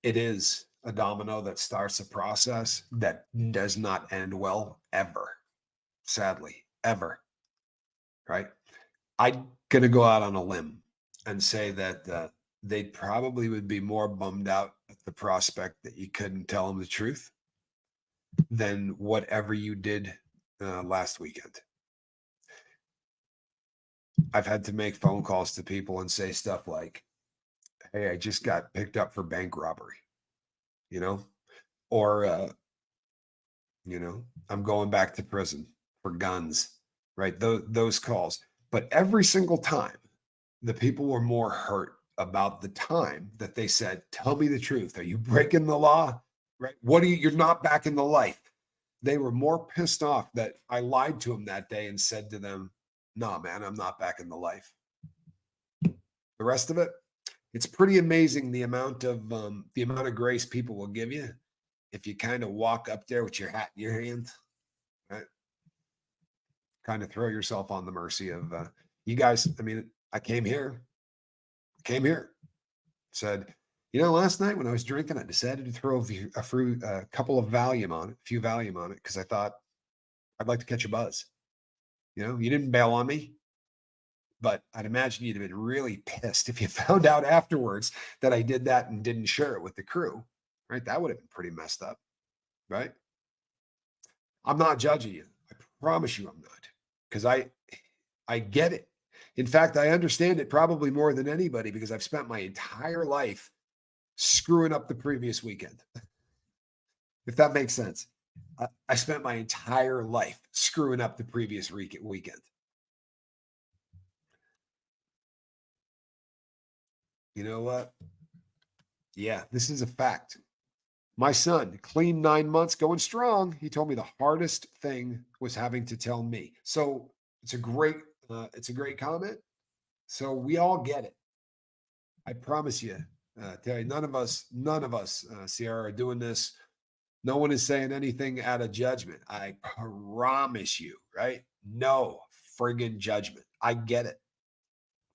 Speaker 1: It is a domino that starts a process that does not end well ever, sadly, ever. Right? I'm gonna go out on a limb and say that they probably would be more bummed out at the prospect that you couldn't tell them the truth than whatever you did last weekend. I've had to make phone calls to people and say stuff like, "Hey, I just got picked up for bank robbery," you know, or I'm going back to prison for guns, right? Those calls. But every single time, the people were more hurt about the time that they said, "Tell me the truth. Are you breaking the law?" Right? You're not back in the life. They were more pissed off that I lied to them that day and said to them, "No, man, I'm not back in the life." The rest of it, it's pretty amazing the amount of grace people will give you if you kind of walk up there with your hat in your hand, right? Kind of throw yourself on the mercy of you guys. I mean, I came here, said, last night when I was drinking, I decided to throw a couple of Valium on it, a few Valium on it, because I thought I'd like to catch a buzz. You didn't bail on me, but I'd imagine you'd have been really pissed if you found out afterwards that I did that and didn't share it with the crew, right? That would have been pretty messed up, right? I'm not judging you. I promise you I'm not, because I get it. In fact, I understand it probably more than anybody because I've spent my entire life screwing up the previous weekend, if that makes sense. I spent my entire life screwing up the previous weekend. You know what? Yeah, this is a fact. My son, clean 9 months, going strong. He told me the hardest thing was having to tell me. So it's a great comment. So we all get it. I promise you, Terry. None of us, Sierra, are doing this. No one is saying anything out of judgment. I promise you, right? No friggin' judgment. I get it.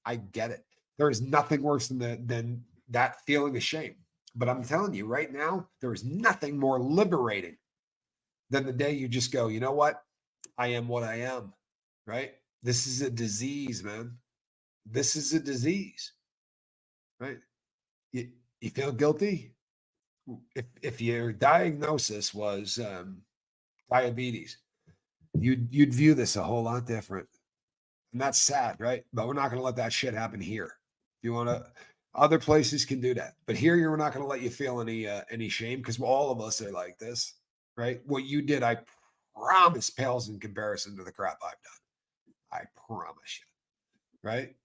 Speaker 1: I get it. There is nothing worse than that feeling of shame. But I'm telling you right now, there is nothing more liberating than the day you just go, you know what? I am what I am, right? This is a disease, man. This is a disease, right? You feel guilty? If your diagnosis was diabetes, you'd view this a whole lot different. And that's sad, right? But we're not going to let that shit happen here. If you want to, other places can do that, but here we're not going to let you feel any shame because all of us are like this, right? What you did, I promise, pales in comparison to the crap I've done. I promise you, right?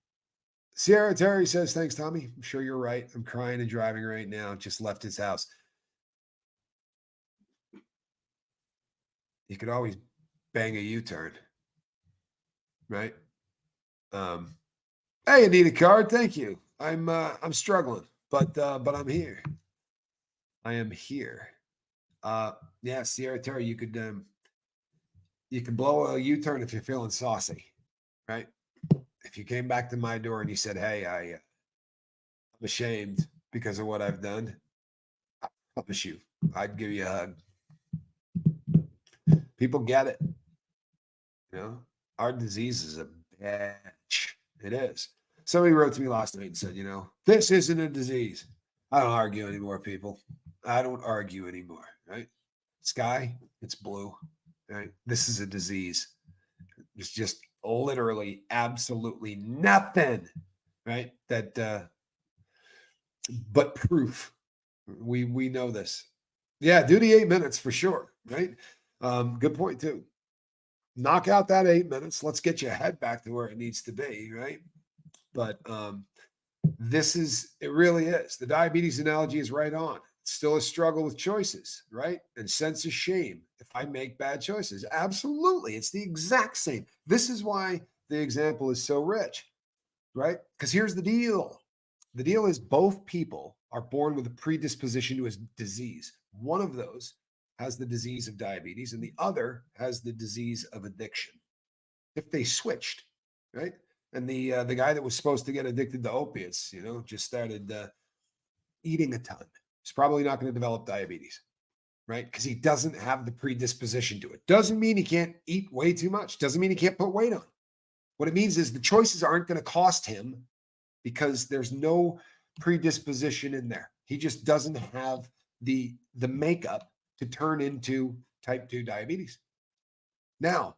Speaker 1: Sierra Terry says, "Thanks, Tommy. I'm sure you're right. I'm crying and driving right now. Just left his house." You could always bang a U-turn, right? Um, hey, Anita Card, thank you. I'm struggling, but I'm here. I am here. Yeah, Sierra Terry, you could blow a U-turn if you're feeling saucy, right? If you came back to my door and you said, "Hey, I'm ashamed because of what I've done," I promise you, I'd give you a hug. People get it, Our disease is a bitch. It is. Somebody wrote to me last night and said, this isn't a disease. I don't argue anymore, people. I don't argue anymore, right? Sky, it's blue, right? This is a disease. It's just literally absolutely nothing, right? But proof. We know this. Yeah, do the 8 minutes for sure, right? Good point too. Knock out that 8 minutes. Let's get your head back to where it needs to be, right? But it really is. The diabetes analogy is right on. It's still a struggle with choices, right? And sense of shame if I make bad choices. Absolutely. It's the exact same. This is why the example is so rich, right? Because here's the deal. The deal is both people are born with a predisposition to a disease. One of those has the disease of diabetes and the other has the disease of addiction. If they switched, right? And the guy that was supposed to get addicted to opiates, just started eating a ton. He's probably not going to develop diabetes, right? Because he doesn't have the predisposition to it. Doesn't mean he can't eat way too much. Doesn't mean he can't put weight on. What it means is the choices aren't going to cost him because there's no predisposition in there. He just doesn't have the makeup to turn into type 2 diabetes. Now,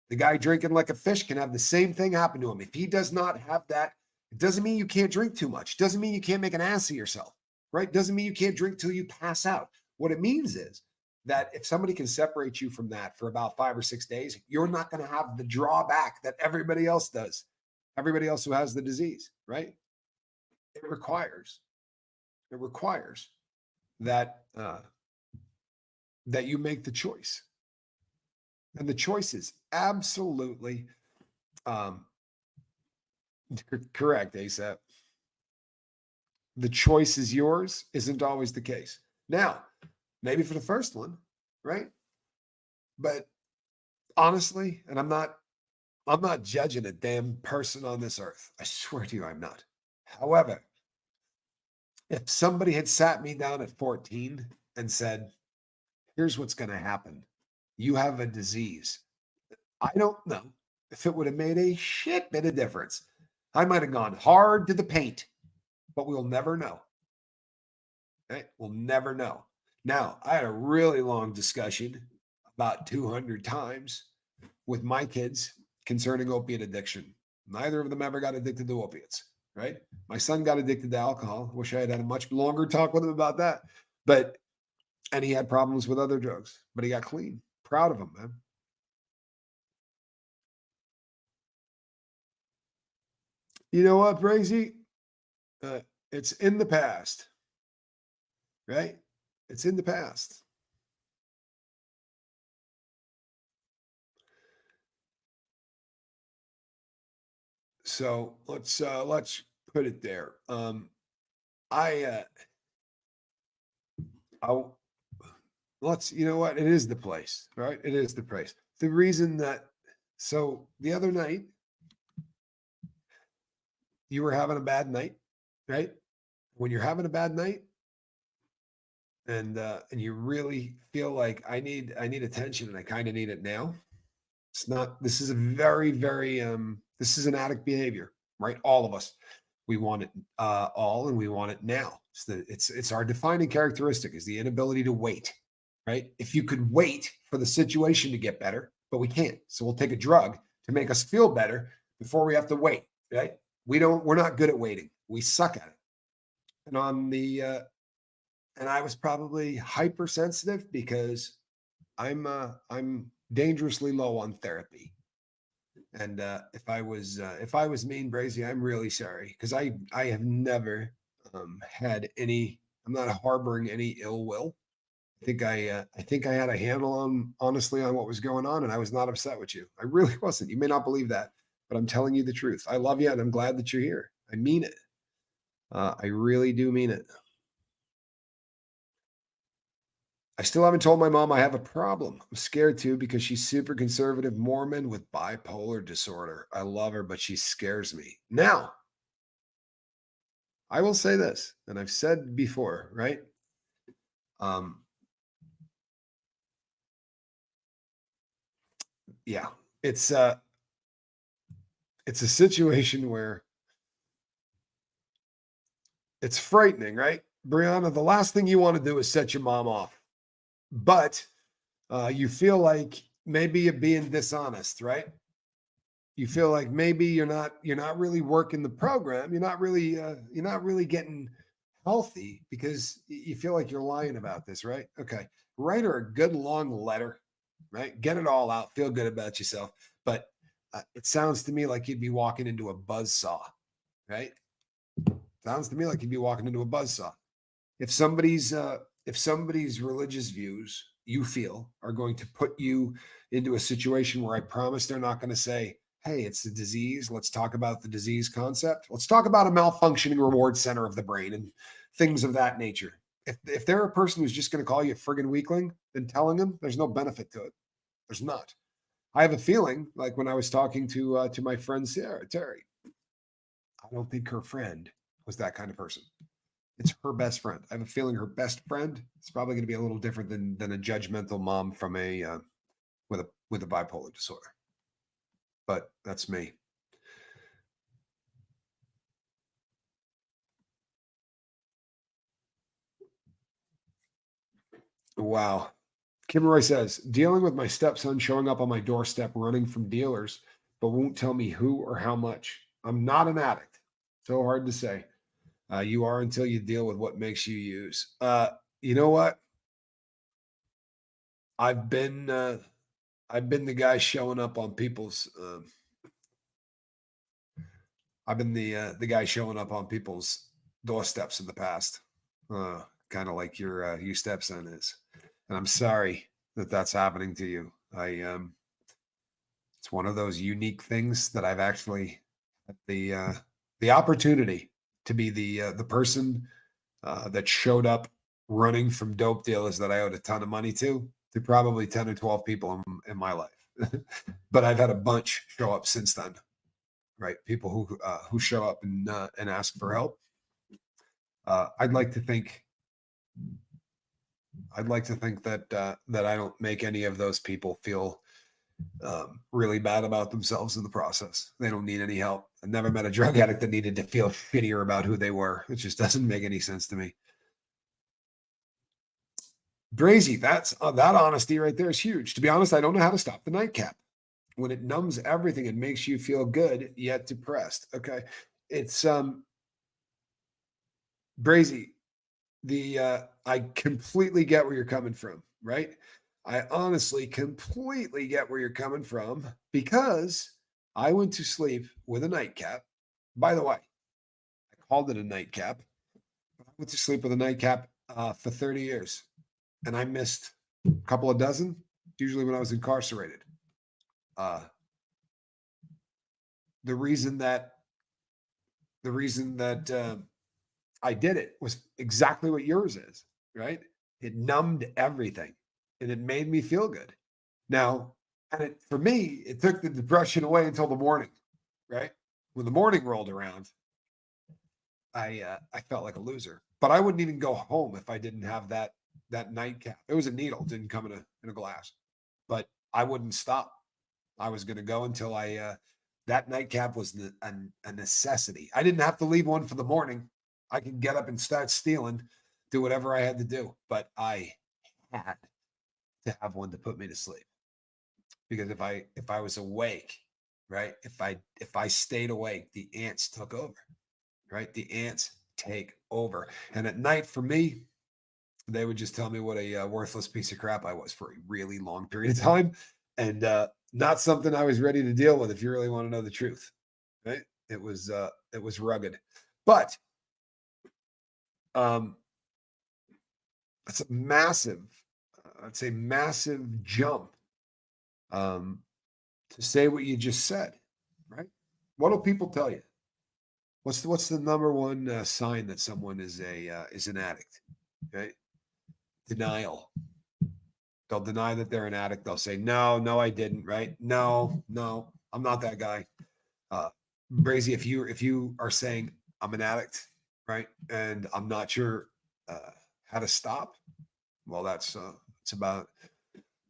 Speaker 1: the guy drinking like a fish can have the same thing happen to him. If he does not have that, it doesn't mean you can't drink too much. Doesn't mean you can't make an ass of yourself, right? Doesn't mean you can't drink till you pass out. What it means is that if somebody can separate you from that for about 5 or 6 days, you're not going to have the drawback that everybody else does. Everybody else who has the disease, right? It requires that that you make the choice. And the choice is absolutely correct, ASAP. The choice is yours isn't always the case. Now, maybe for the first one, right? But honestly, and I'm not judging a damn person on this earth. I swear to you, I'm not. However, if somebody had sat me down at 14 and said, here's what's going to happen. You have a disease. I don't know if it would have made a shit bit of difference. I might have gone hard to the paint, but we'll never know. Right? We'll never know. Now, I had a really long discussion about 200 times with my kids concerning opiate addiction. Neither of them ever got addicted to opiates, right? My son got addicted to alcohol. Wish I had had a much longer talk with him about that. And he had problems with other drugs, but he got clean. Proud of him, man. You know what, Brazy? It's in the past, right? It's in the past. So let's put it there. I I'll let's you know what? It is the place, right? It is the place. The reason that so the other night you were having a bad night, right? When you're having a bad night and you really feel like I need attention and I kind of need it now. It's not this is a very, very this is an addict behavior, right? All of us. We want it all and we want it now. It's our defining characteristic is the inability to wait, right? If you could wait for the situation to get better, but we can't. So we'll take a drug to make us feel better before we have to wait, right? We're not good at waiting. We suck at it. And on the and I was probably hypersensitive because I'm dangerously low on therapy. And if I was mean, Brazy, I'm really sorry because I have never had any. I'm not harboring any ill will. I think I had a handle on honestly on what was going on, and I was not upset with you. I really wasn't. You may not believe that, but I'm telling you the truth. I love you, and I'm glad that you're here. I mean it. I really do mean it. I still haven't told my mom I have a problem. I'm scared too because she's super conservative Mormon with bipolar disorder. I love her, but she scares me. Now, I will say this, and I've said before, right? Um, yeah, it's a situation where It's frightening, right? Brianna, the last thing you want to do is set your mom off. But you feel like maybe you're being dishonest, right? You feel like maybe you're not really working the program. You're not really getting healthy because you feel like you're lying about this, right? Okay. Write her a good long letter, right? Get it all out. Feel good about yourself. But it sounds to me like you'd be walking into a buzz saw, right? Sounds to me like you'd be walking into a buzz saw. If somebody's religious views you feel are going to put you into a situation where I promise they're not going to say, hey, it's the disease, let's talk about the disease concept, let's talk about a malfunctioning reward center of the brain and things of that nature. If they're a person who's just going to call you a friggin' weakling, then telling them there's no benefit to it. There's not. I have a feeling like when I was talking to my friend Sarah Terry, I don't think her friend was that kind of person. It's her best friend. I have a feeling her best friend is probably going to be a little different than a judgmental mom from a with a bipolar disorder. But that's me. Wow. Kim Roy says, dealing with my stepson showing up on my doorstep running from dealers, but won't tell me who or how much. I'm not an addict. So hard to say. You are until you deal with what makes you use. You know what? I've been uh, I've been the guy showing up on people's. I've been the guy showing up on people's doorsteps in the past, kind of like your stepson is, and I'm sorry that that's happening to you. It's one of those unique things that I've actually had the opportunity to be the person that showed up running from dope dealers that I owed a ton of money to probably 10 or 12 people in my life. But I've had a bunch show up since then, right? People who show up and ask for help. I'd like to think that I don't make any of those people feel really bad about themselves in the process. They don't need any help. I've never met a drug addict that needed to feel shittier about who they were. It just doesn't make any sense to me. Brazy, that honesty right there is huge. To be honest, I don't know how to stop the nightcap when it numbs everything and makes you feel good yet depressed. Okay, it's Brazy. I completely get where you're coming from, right? I honestly completely get where you're coming from because I went to sleep with a nightcap. By the way, I called it a nightcap. I went to sleep with a nightcap for 30 years, and I missed a couple of dozen, usually when I was incarcerated. Uh, the reason that the reason that I did it was exactly what yours is, right? It numbed everything and it made me feel good. Now, for me, it took the depression away until the morning, right? When the morning rolled around, I felt like a loser. But I wouldn't even go home if I didn't have that nightcap. It was a needle, didn't come in a glass, but I wouldn't stop. I was going to go until that nightcap was a necessity. I didn't have to leave one for the morning. I could get up and start stealing, do whatever I had to do, but I had to have one to put me to sleep because if I was awake, right? If I stayed awake, the ants took over, right? The ants take over, and at night for me, they would just tell me what a worthless piece of crap I was for a really long period of time, and not something I was ready to deal with. If you really want to know the truth, right? It was rugged, but um, it's a massive, I'd say, massive jump um, to say what you just said, right? What do people tell you? What's the number one sign that someone is an addict? Right? Denial. They'll deny that they're an addict. They'll say, "No, no, I didn't." Right? No, no, I'm not that guy. Brazy, if you are saying I'm an addict, right, and I'm not sure how to stop, well, it's about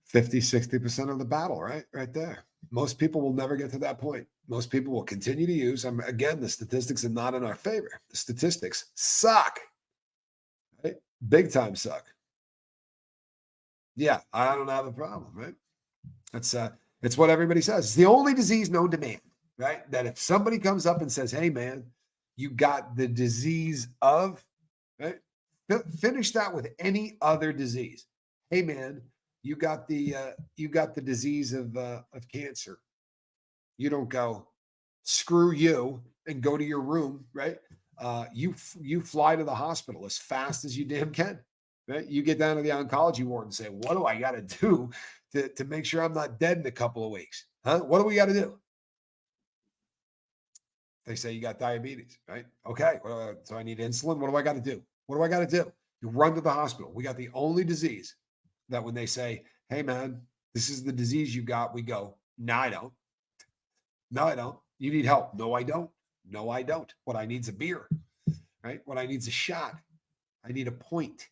Speaker 1: 50, 60% of the battle, right there. Most people will never get to that point. most people will continue to use. Again, the statistics are not in our favor. The statistics suck, right? Big time suck. Yeah, I don't have a problem, right? That's it's what everybody says. It's the only disease known to man, right? That if somebody comes up and says, "Hey, man, you got the disease of," right? Finish that with any other disease. Hey, man, you got the disease of cancer. You don't go, screw you, and go to your room, right? You fly to the hospital as fast as you damn can. Right? You get down to the oncology ward and say, "What do I got to do to make sure I'm not dead in a couple of weeks? Huh? What do we got to do?" They say you got diabetes, right? Okay, so I need insulin. What do I got to do? What do I got to do? You run to the hospital. We got the only disease that when they say, "Hey, man, this is the disease you got," we go, "No, I don't. No, I don't. You need help." "No, I don't. No, I don't. What I need is a beer, right? What I need is a shot. I need a point.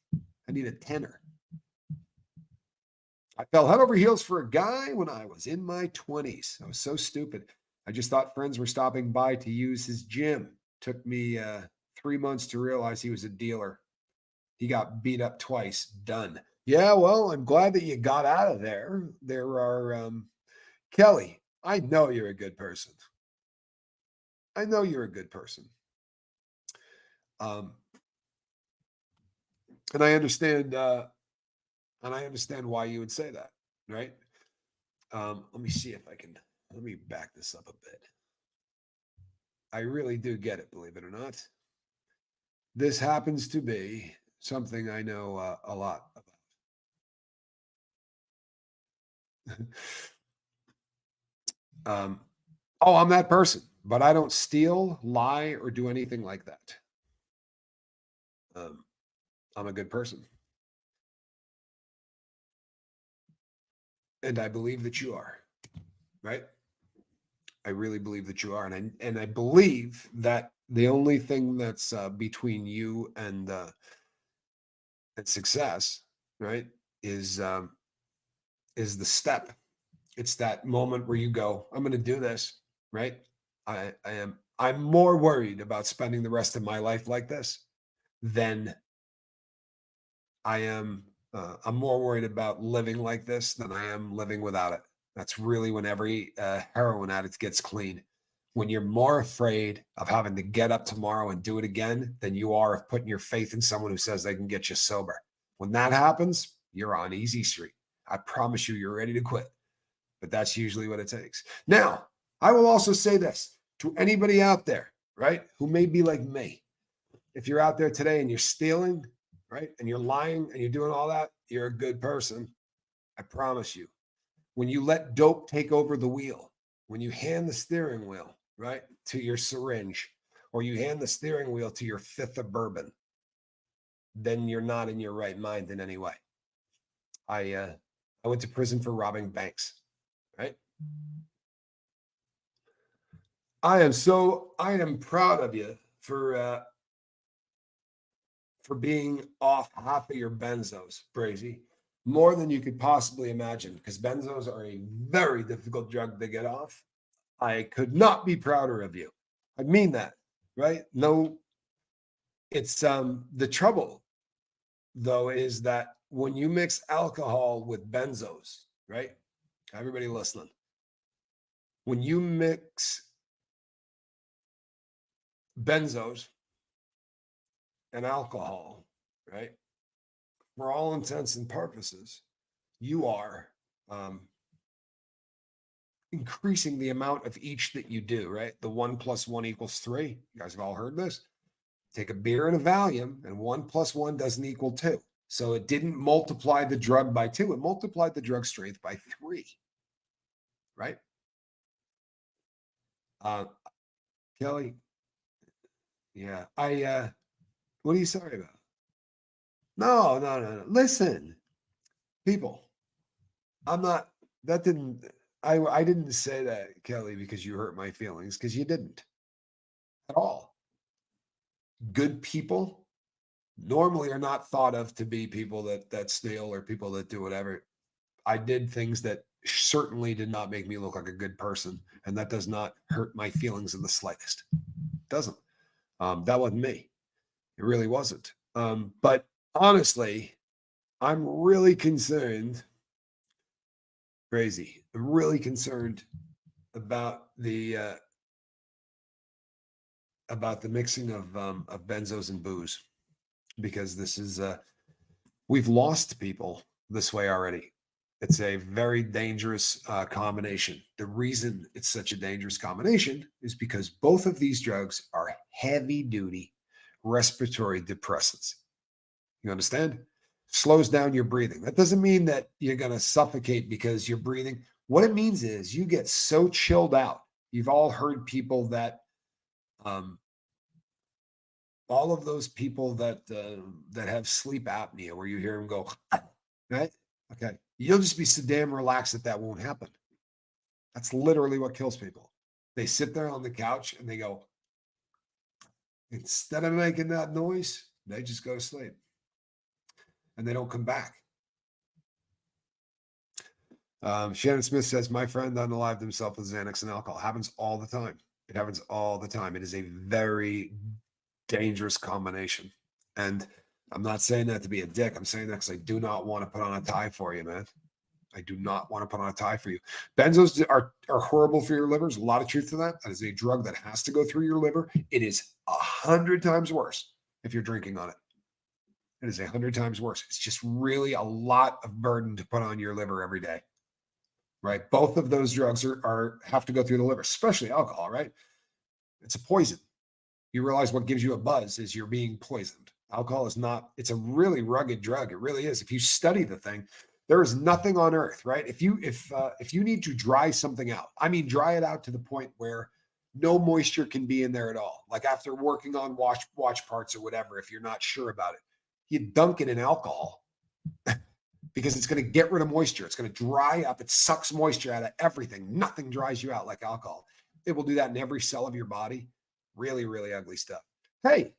Speaker 1: I need a tenner." I fell head over heels for a guy when I was in my 20s. I was so stupid. I just thought friends were stopping by to use his gym. Took me 3 months to realize he was a dealer. He got beat up twice. Done. Yeah, well, I'm glad that you got out of there. There are, Kelly, I know you're a good person. I know you're a good person. Um, and I understand, why you would say that, right? Let me see if I can, let me back this up a bit. I really do get it, believe it or not. This happens to be something I know a lot about. um, oh, I'm that person, but I don't steal, lie, or do anything like that. Um, I'm a good person, and I believe that you are, right? I really believe that you are, and I believe that the only thing that's between you and success, right, is the step. It's that moment where you go, "I'm going to do this," right? I'm more worried about spending the rest of my life like this than I am. I'm more worried about living like this than I am living without it. That's really when every heroin addict gets clean. When you're more afraid of having to get up tomorrow and do it again than you are of putting your faith in someone who says they can get you sober. When that happens, you're on easy street. I promise you're ready to quit. But that's usually what it takes. Now, I will also say this to anybody out there, right, who may be like me. If you're out there today and you're stealing, right, and you're lying and you're doing all that, you're a good person. I promise you. When you let dope take over the wheel, when you hand the steering wheel, right, to your syringe, or you hand the steering wheel to your fifth of bourbon, then you're not in your right mind in any way. I went to prison for robbing banks, right? I am proud of you for being off half of your benzos, Brazy, more than you could possibly imagine, because benzos are a very difficult drug to get off. I could not be prouder of you. I mean that, right? No, it's the trouble though is that when you mix alcohol with benzos, right? Everybody listening, when you mix benzos and alcohol, right? For all intents and purposes, you are increasing the amount of each that you do, right? The 1 + 1 = 3. You guys have all heard this. Take a beer and a Valium, and 1 + 1 doesn't equal 2. So it didn't multiply the drug by 2. It multiplied the drug strength by 3, right? Uh, Kelly, yeah. What are you sorry about? No, no, no, no. Listen, people, I'm not, that didn't, I didn't say that, Kelly, because you hurt my feelings, because you didn't at all. Good people normally are not thought of to be people that steal or people that do whatever. I did things that certainly did not make me look like a good person. And that does not hurt my feelings in the slightest. It doesn't. That wasn't me. It really wasn't. But honestly, I'm really concerned. Crazy. I'm really concerned about the mixing of benzos and booze, because this is we've lost people this way already. It's a very dangerous combination. The reason it's such a dangerous combination is because both of these drugs are heavy duty respiratory depressants. You understand? Slows down your breathing. That doesn't mean that you're going to suffocate because you're breathing. What it means is you get so chilled out. You've all heard people that, all of those people that have sleep apnea, where you hear them go, right? Okay, you'll just be so damn relaxed that won't happen. That's literally what kills people. They sit there on the couch and they go, instead of making that noise, they just go to sleep and they don't come back. Shannon Smith says, my friend unalived himself with Xanax and alcohol. Happens all the time. It happens all the time. It is a very dangerous combination. And I'm not saying that to be a dick. I'm saying that because I do not want to put on a tie for you, man. I do not want to put on a tie for you. Benzos are horrible for your liver. There's a lot of truth to that. That is a drug that has to go through your liver. It is 100 times worse if you're drinking on it. It is 100 times worse. It's just really a lot of burden to put on your liver every day, right? Both of those drugs have to go through the liver, especially alcohol, right? It's a poison. You realize what gives you a buzz is you're being poisoned. Alcohol is not, it's a really rugged drug. It really is. If you study the thing, there is nothing on earth, right? If you need to dry something out, I mean, dry it out to the point where no moisture can be in there at all. Like after working on watch parts or whatever, if you're not sure about it, you dunk it in alcohol because it's going to get rid of moisture. It's going to dry up. It sucks moisture out of everything. Nothing dries you out like alcohol. It will do that in every cell of your body. Really, really ugly stuff. Hey,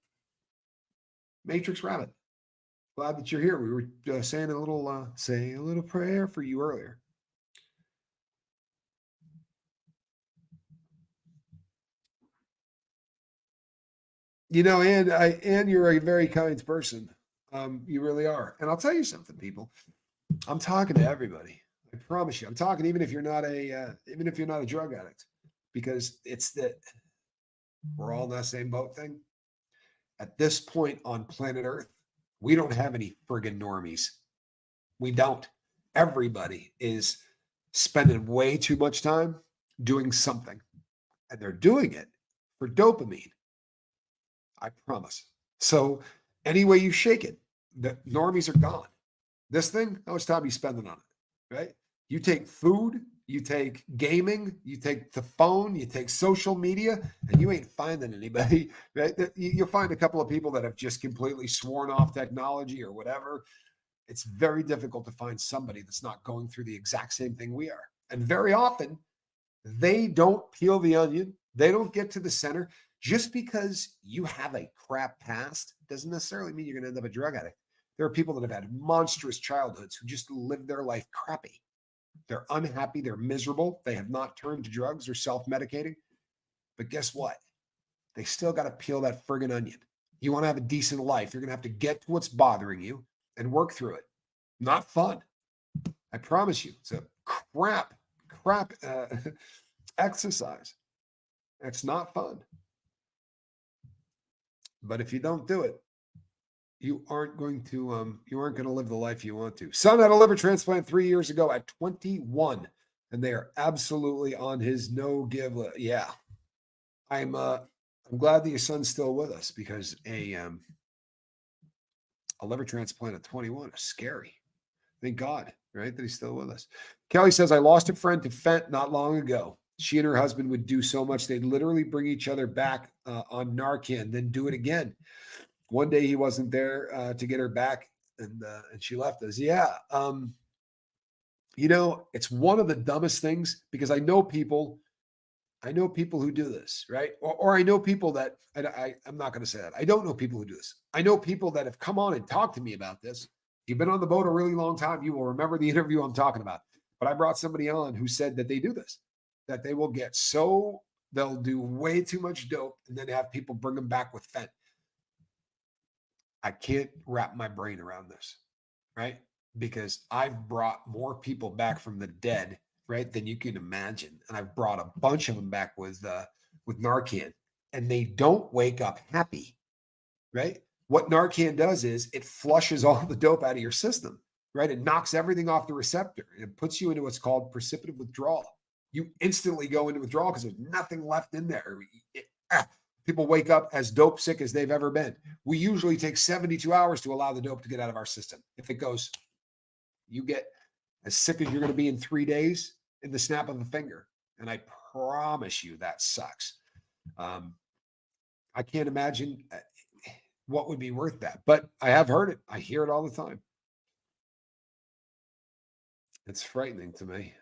Speaker 1: Matrix Rabbit. Glad that you're here. We were saying a little prayer for you earlier. You know, and you're a very kind person. You really are. And I'll tell you something, people. I'm talking to everybody. I promise you. I'm talking even if you're not a drug addict, because it's that we're all in that same boat thing. At this point on planet Earth, we don't have any friggin' normies. We don't. Everybody is spending way too much time doing something, and they're doing it for dopamine. I promise. So any way you shake it, the normies are gone. This thing, how much time are you spending on it, right? You take food, you take gaming, you take the phone, you take social media, and you ain't finding anybody, right? You'll find a couple of people that have just completely sworn off technology or whatever. It's very difficult to find somebody that's not going through the exact same thing we are. And very often, they don't peel the onion. They don't get to the center. Just because you have a crap past doesn't necessarily mean you're going to end up a drug addict. There are people that have had monstrous childhoods who just live their life crappy. They're unhappy. They're miserable. They have not turned to drugs or self-medicating. But guess what? They still got to peel that friggin' onion. You want to have a decent life, you're going to have to get to what's bothering you and work through it. Not fun. I promise you. It's a crap exercise. It's not fun. But if you don't do it, you aren't going to live the life you want to. Son had a liver transplant 3 years ago at 21, and they are absolutely on his no give list. Yeah, I'm glad that your son's still with us, because a liver transplant at 21 is scary. Thank God, right, that he's still with us. Kelly says, I lost a friend to fent not long ago. She and her husband would do so much, they'd literally bring each other back on Narcan, then do it again. One day he wasn't there to get her back, and she left us. Yeah. It's one of the dumbest things, because I know people who do this, right? Or I know people that, I'm not going to say that. I don't know people who do this. I know people that have come on and talked to me about this. If you've been on the boat a really long time, you will remember the interview I'm talking about. But I brought somebody on who said that they do this, that they will get so they'll do way too much dope and then have people bring them back with fent. I can't wrap my brain around this, right? Because I've brought more people back from the dead, right, than you can imagine, and I've brought a bunch of them back with Narcan, and they don't wake up happy, right? What Narcan does is it flushes all the dope out of your system, right? It knocks everything off the receptor and it puts you into what's called precipitative withdrawal. You instantly go into withdrawal because there's nothing left in there. People wake up as dope sick as they've ever been. We usually take 72 hours to allow the dope to get out of our system. If it goes, you get as sick as you're going to be in 3 days in the snap of a finger. And I promise you that sucks. I can't imagine what would be worth that, but I have heard it. I hear it all the time. It's frightening to me.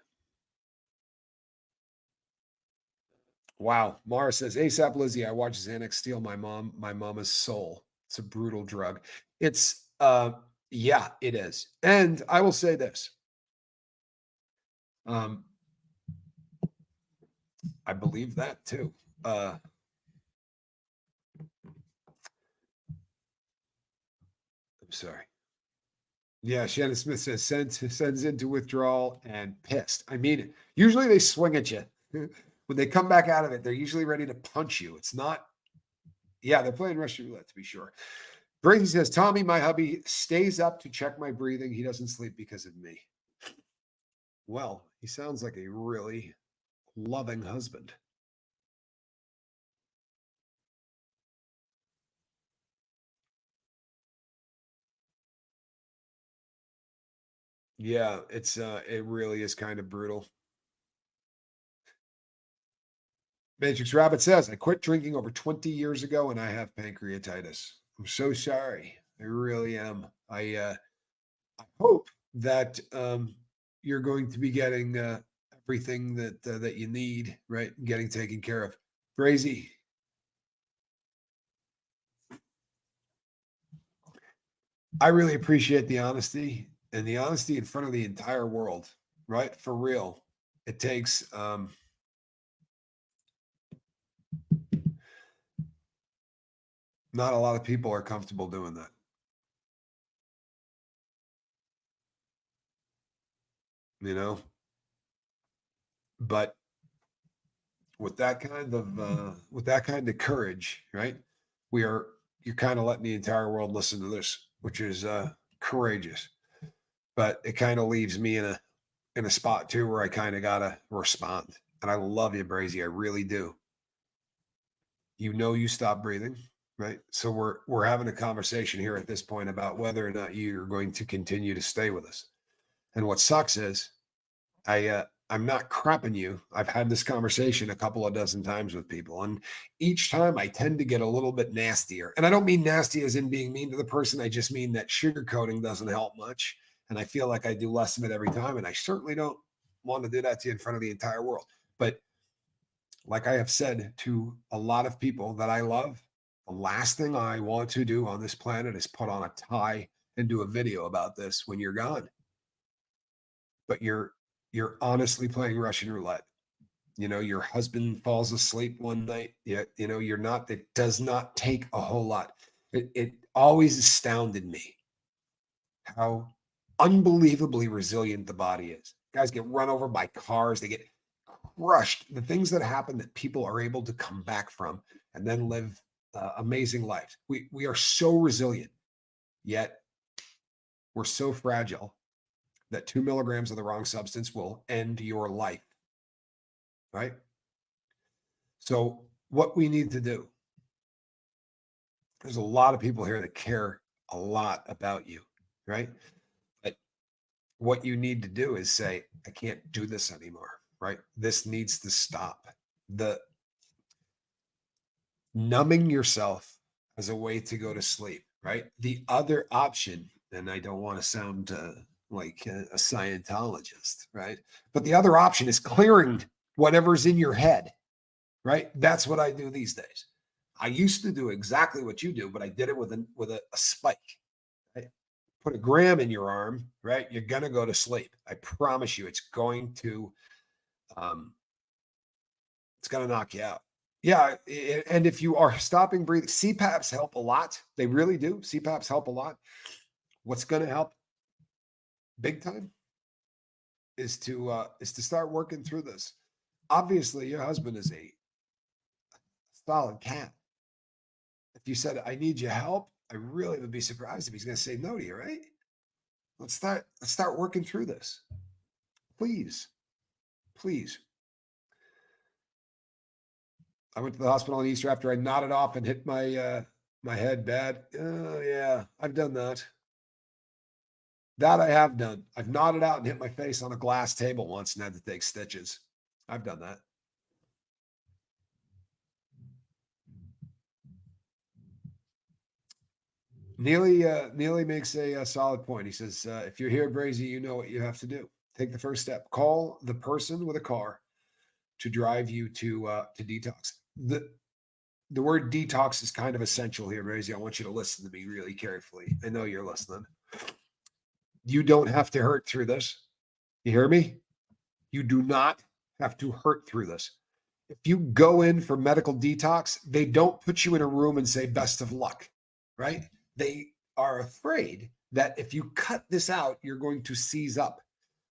Speaker 1: Wow. Mara says, ASAP Lizzie, I watched Xanax steal my mama's soul. It's a brutal drug. It's, yeah, it is. And I will say this. I believe that too. I'm sorry. Yeah, Shannon Smith says sends into withdrawal and pissed. I mean, usually they swing at you. When they come back out of it, they're usually ready to punch you. It's not, yeah, they're playing Russian roulette to be sure. Brady says, Tommy, my hubby, stays up to check my breathing. He doesn't sleep because of me. Well, he sounds like a really loving husband. Yeah, it really is kind of brutal. Matrix Rabbit says, I quit drinking over 20 years ago and I have pancreatitis. I'm so sorry. I really am. I hope that you're going to be getting everything that you need, right? Getting taken care of. Crazy. I really appreciate the honesty and the honesty in front of the entire world, right? For real. It takes not a lot of people are comfortable doing that. You know, but with that kind of courage, right? You're kind of letting the entire world listen to this, which is courageous. But it kind of leaves me in a spot too where I kind of gotta respond. And I love you, Brazy. I really do. You know you stop breathing, right? So we're having a conversation here at this point about whether or not you're going to continue to stay with us. And what sucks is I'm not crapping you. I've had this conversation a couple of dozen times with people, and each time I tend to get a little bit nastier. And I don't mean nasty as in being mean to the person. I just mean that sugarcoating doesn't help much. And I feel like I do less of it every time. And I certainly don't want to do that to you in front of the entire world. But like I have said to a lot of people that I love, the last thing I want to do on this planet is put on a tie and do a video about this when you're gone. But you're honestly playing Russian roulette. You know, your husband falls asleep one night. Yeah, you know, you're not, it does not take a whole lot. It always astounded me how unbelievably resilient the body is. Guys get run over by cars, they get crushed. The things that happen that people are able to come back from and then live amazing lives. We are so resilient, yet we're so fragile that 2 milligrams of the wrong substance will end your life. Right? So, what we need to do, there's a lot of people here that care a lot about you, right? But what you need to do is say, I can't do this anymore, right? This needs to stop. The numbing yourself as a way to go to sleep, right? The other option, and I don't want to sound like a Scientologist, right? But the other option is clearing whatever's in your head, right? That's what I do these days. I used to do exactly what you do, but I did it with a spike. Right? put a gram in your arm, right? You're gonna go to sleep. I promise you, um, it's gonna knock you out. Yeah, and if you are stopping breathing, CPAPs help a lot. They really do. CPAPs help a lot. What's gonna help big time is to start working through this. Obviously, your husband is a solid cat. If you said, "I need your help," I really would be surprised if he's going to say no to you, right? Let's start working through this. Please. Please. I went to the hospital on Easter after I nodded off and hit my head bad. Oh yeah, I've done that. That I have done. I've nodded out and hit my face on a glass table once and had to take stitches. I've done that. Neely makes a solid point. He says, if you're here, Brazy, you know what you have to do. Take the first step. Call the person with a car to drive you to detox. The word detox is kind of essential here, Brazy. I want you to listen to me really carefully. I know you're listening. You don't have to hurt through this. You hear me? You do not have to hurt through this. If you go in for medical detox, they don't put you in a room and say best of luck, right? They are afraid that if you cut this out, you're going to seize up.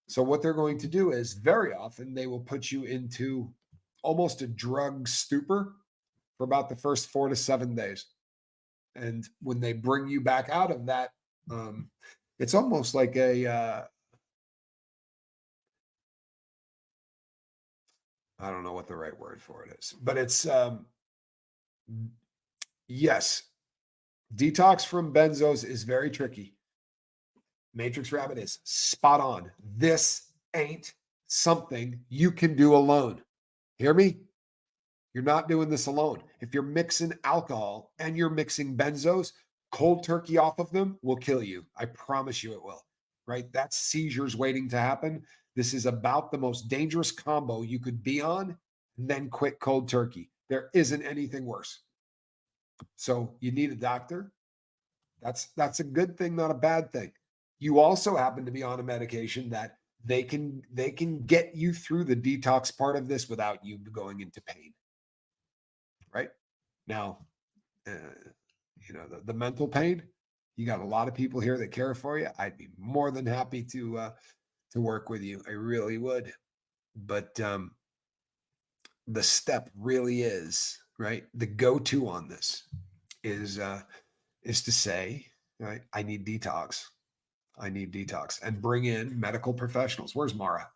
Speaker 1: So what they're going to do is very often they will put you into almost a drug stupor for about the first 4 to 7 days. And when they bring you back out of that, it's almost like I don't know what the right word for it is, but it's yes, detox from benzos is very tricky. Matrix Rabbit is spot on. This ain't something you can do alone. Hear me? You're not doing this alone. If you're mixing alcohol and you're mixing benzos, cold turkey off of them will kill you. I promise you it will. Right? That's seizures waiting to happen. This is about the most dangerous combo you could be on, and then quit cold turkey. There isn't anything worse. So you need a doctor. That's a good thing, not a bad thing. You also happen to be on a medication that they can get you through the detox part of this without you going into pain. Right? Now, uh, the mental pain, you got a lot of people here that care for you. I'd be more than happy to work with you. I really would. But the step really is, right? The go-to on this is to say, right, I need detox. I need detox, and bring in medical professionals. Where's Mara?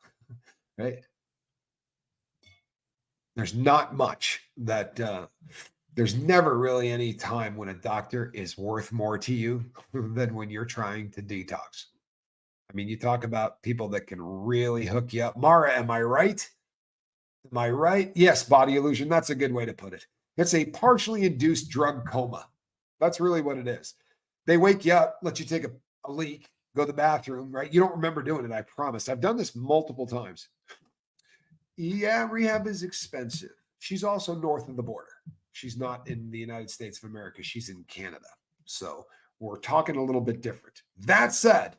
Speaker 1: Right? There's not much that there's never really any time when a doctor is worth more to you than when you're trying to detox. I mean, you talk about people that can really hook you up. Mara, am I right? Am I right? Yes, body illusion. That's a good way to put it. It's a partially induced drug coma. That's really what it is. They wake you up, let you take a leak, go to the bathroom, right? You don't remember doing it, I promise. I've done this multiple times. Yeah, rehab is expensive. She's also north of the border. She's not in the United States of America. She's in Canada. So we're talking a little bit different. That said,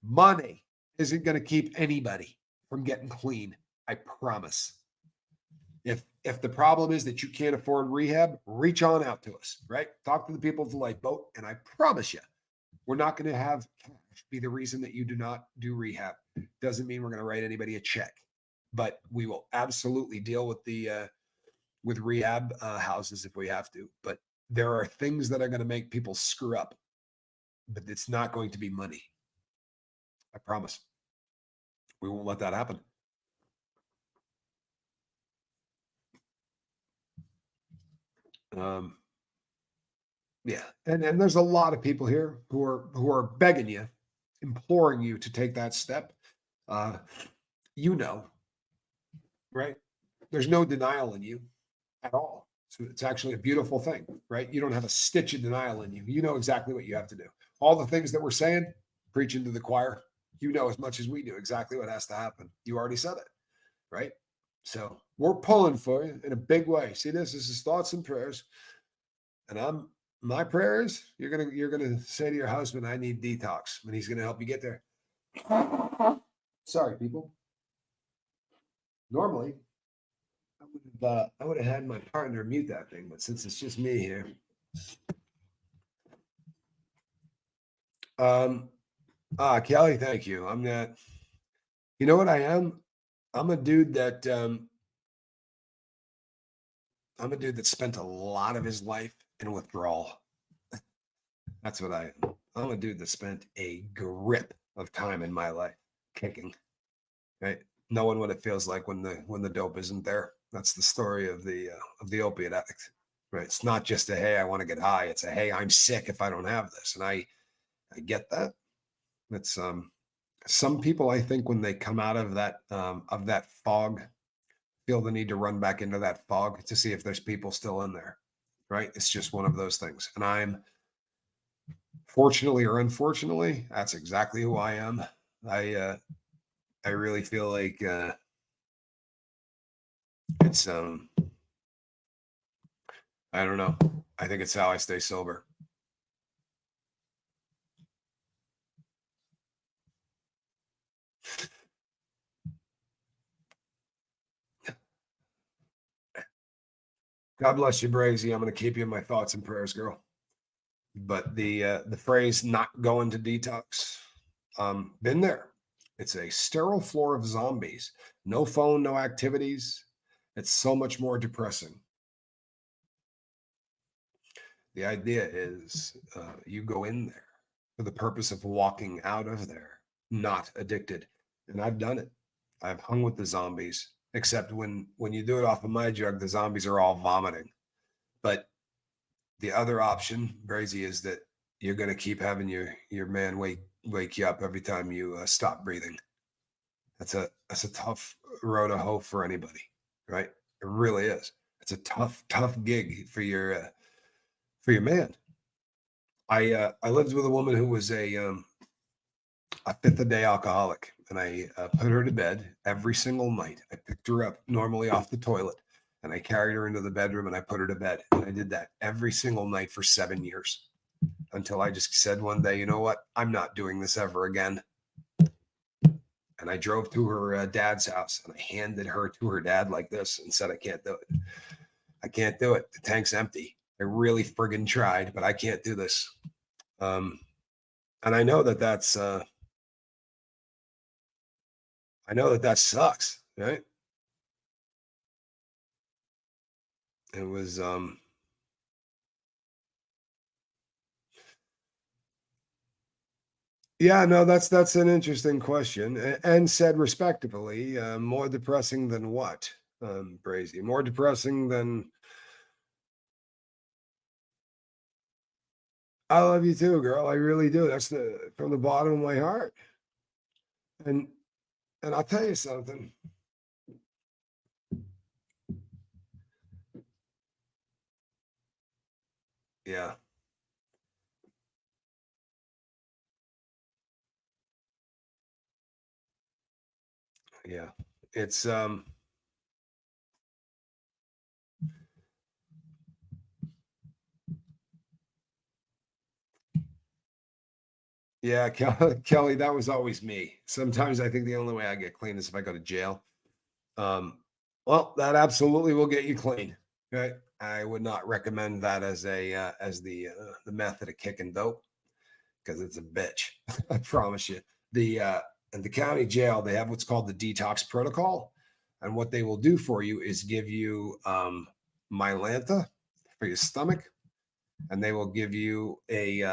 Speaker 1: money isn't going to keep anybody from getting clean. I promise. If the problem is that you can't afford rehab, reach on out to us, right? Talk to the people of the lifeboat, and I promise you, we're not going to have cash be the reason that you do not do rehab. Doesn't mean we're going to write anybody a check, but we will absolutely deal with rehab houses if we have to. But there are things that are going to make people screw up, but it's not going to be money. I promise. We won't let that happen. Yeah, and there's a lot of people here who are begging you, imploring you to take that step. Uh, you know, right? There's no denial in you at all. So it's actually a beautiful thing, right? You don't have a stitch of denial in you. You know exactly what you have to do. All the things that we're saying, preaching to the choir, you know as much as we do exactly what has to happen. You already said it, right? So we're pulling for you in a big way. See this? This is thoughts and prayers. And My prayers, you're gonna say to your husband, I need detox, and he's gonna help you get there. Sorry, people. Normally, I would have had my partner mute that thing, but since it's just me here, um, Kelly, thank you. I'm not. You know what I am? I'm a dude that I'm a dude that spent a lot of his life in withdrawal. That's what I am. I'm a dude that spent a grip of time in my life kicking. Right, knowing what it feels like when the dope isn't there. That's the story of the opiate addict. Right, it's not just a hey, I want to get high. It's a hey, I'm sick if I don't have this, and I get that. It's some people, I think, when they come out of that fog, feel the need to run back into that fog to see if there's people still in there. Right, it's just one of those things, and I'm fortunately or unfortunately, that's exactly who I am. I I really feel like it's I don't know. I think it's how I stay sober. God bless you, Brazy. I'm going to keep you in my thoughts and prayers, girl. But the phrase "not going to detox," been there. It's a sterile floor of zombies. No phone, no activities. It's so much more depressing. The idea is you go in there for the purpose of walking out of there, not addicted. And I've done it. I've hung with the zombies, except when you do it off of my drug, the zombies are all vomiting. But the other option, Brazy, is that you're going to keep having your man wake you up every time you stop breathing. That's a tough road to hoe for anybody, right? It really is. It's a tough gig for your man. I lived with a woman who was a fifth a day alcoholic, and I put her to bed every single night. I picked her up normally off the toilet, and I carried her into the bedroom and I put her to bed. And I did that every single night for 7 years until I just said one day, you know what? I'm not doing this ever again. And I drove to her dad's house and I handed her to her dad like this and said, I can't do it. I can't do it. The tank's empty. I really friggin' tried, but I can't do this. And I know that I know that that sucks, right? It was, yeah, no, that's an interesting question, and said respectfully, more depressing than what, Brazy? More depressing than I love you too, girl. I really do. That's the from the bottom of my heart. And and I'll tell you something. Yeah, yeah. It's yeah, Kelly, that was always me. Sometimes I think the only way I get clean is if I go to jail. Um, well, that absolutely will get you clean. Right. I would not recommend that as a as the method of kicking dope because it's a bitch. I promise you. The in the county jail, they have what's called the detox protocol, and what they will do for you is give you Mylanta for your stomach, and they will give you a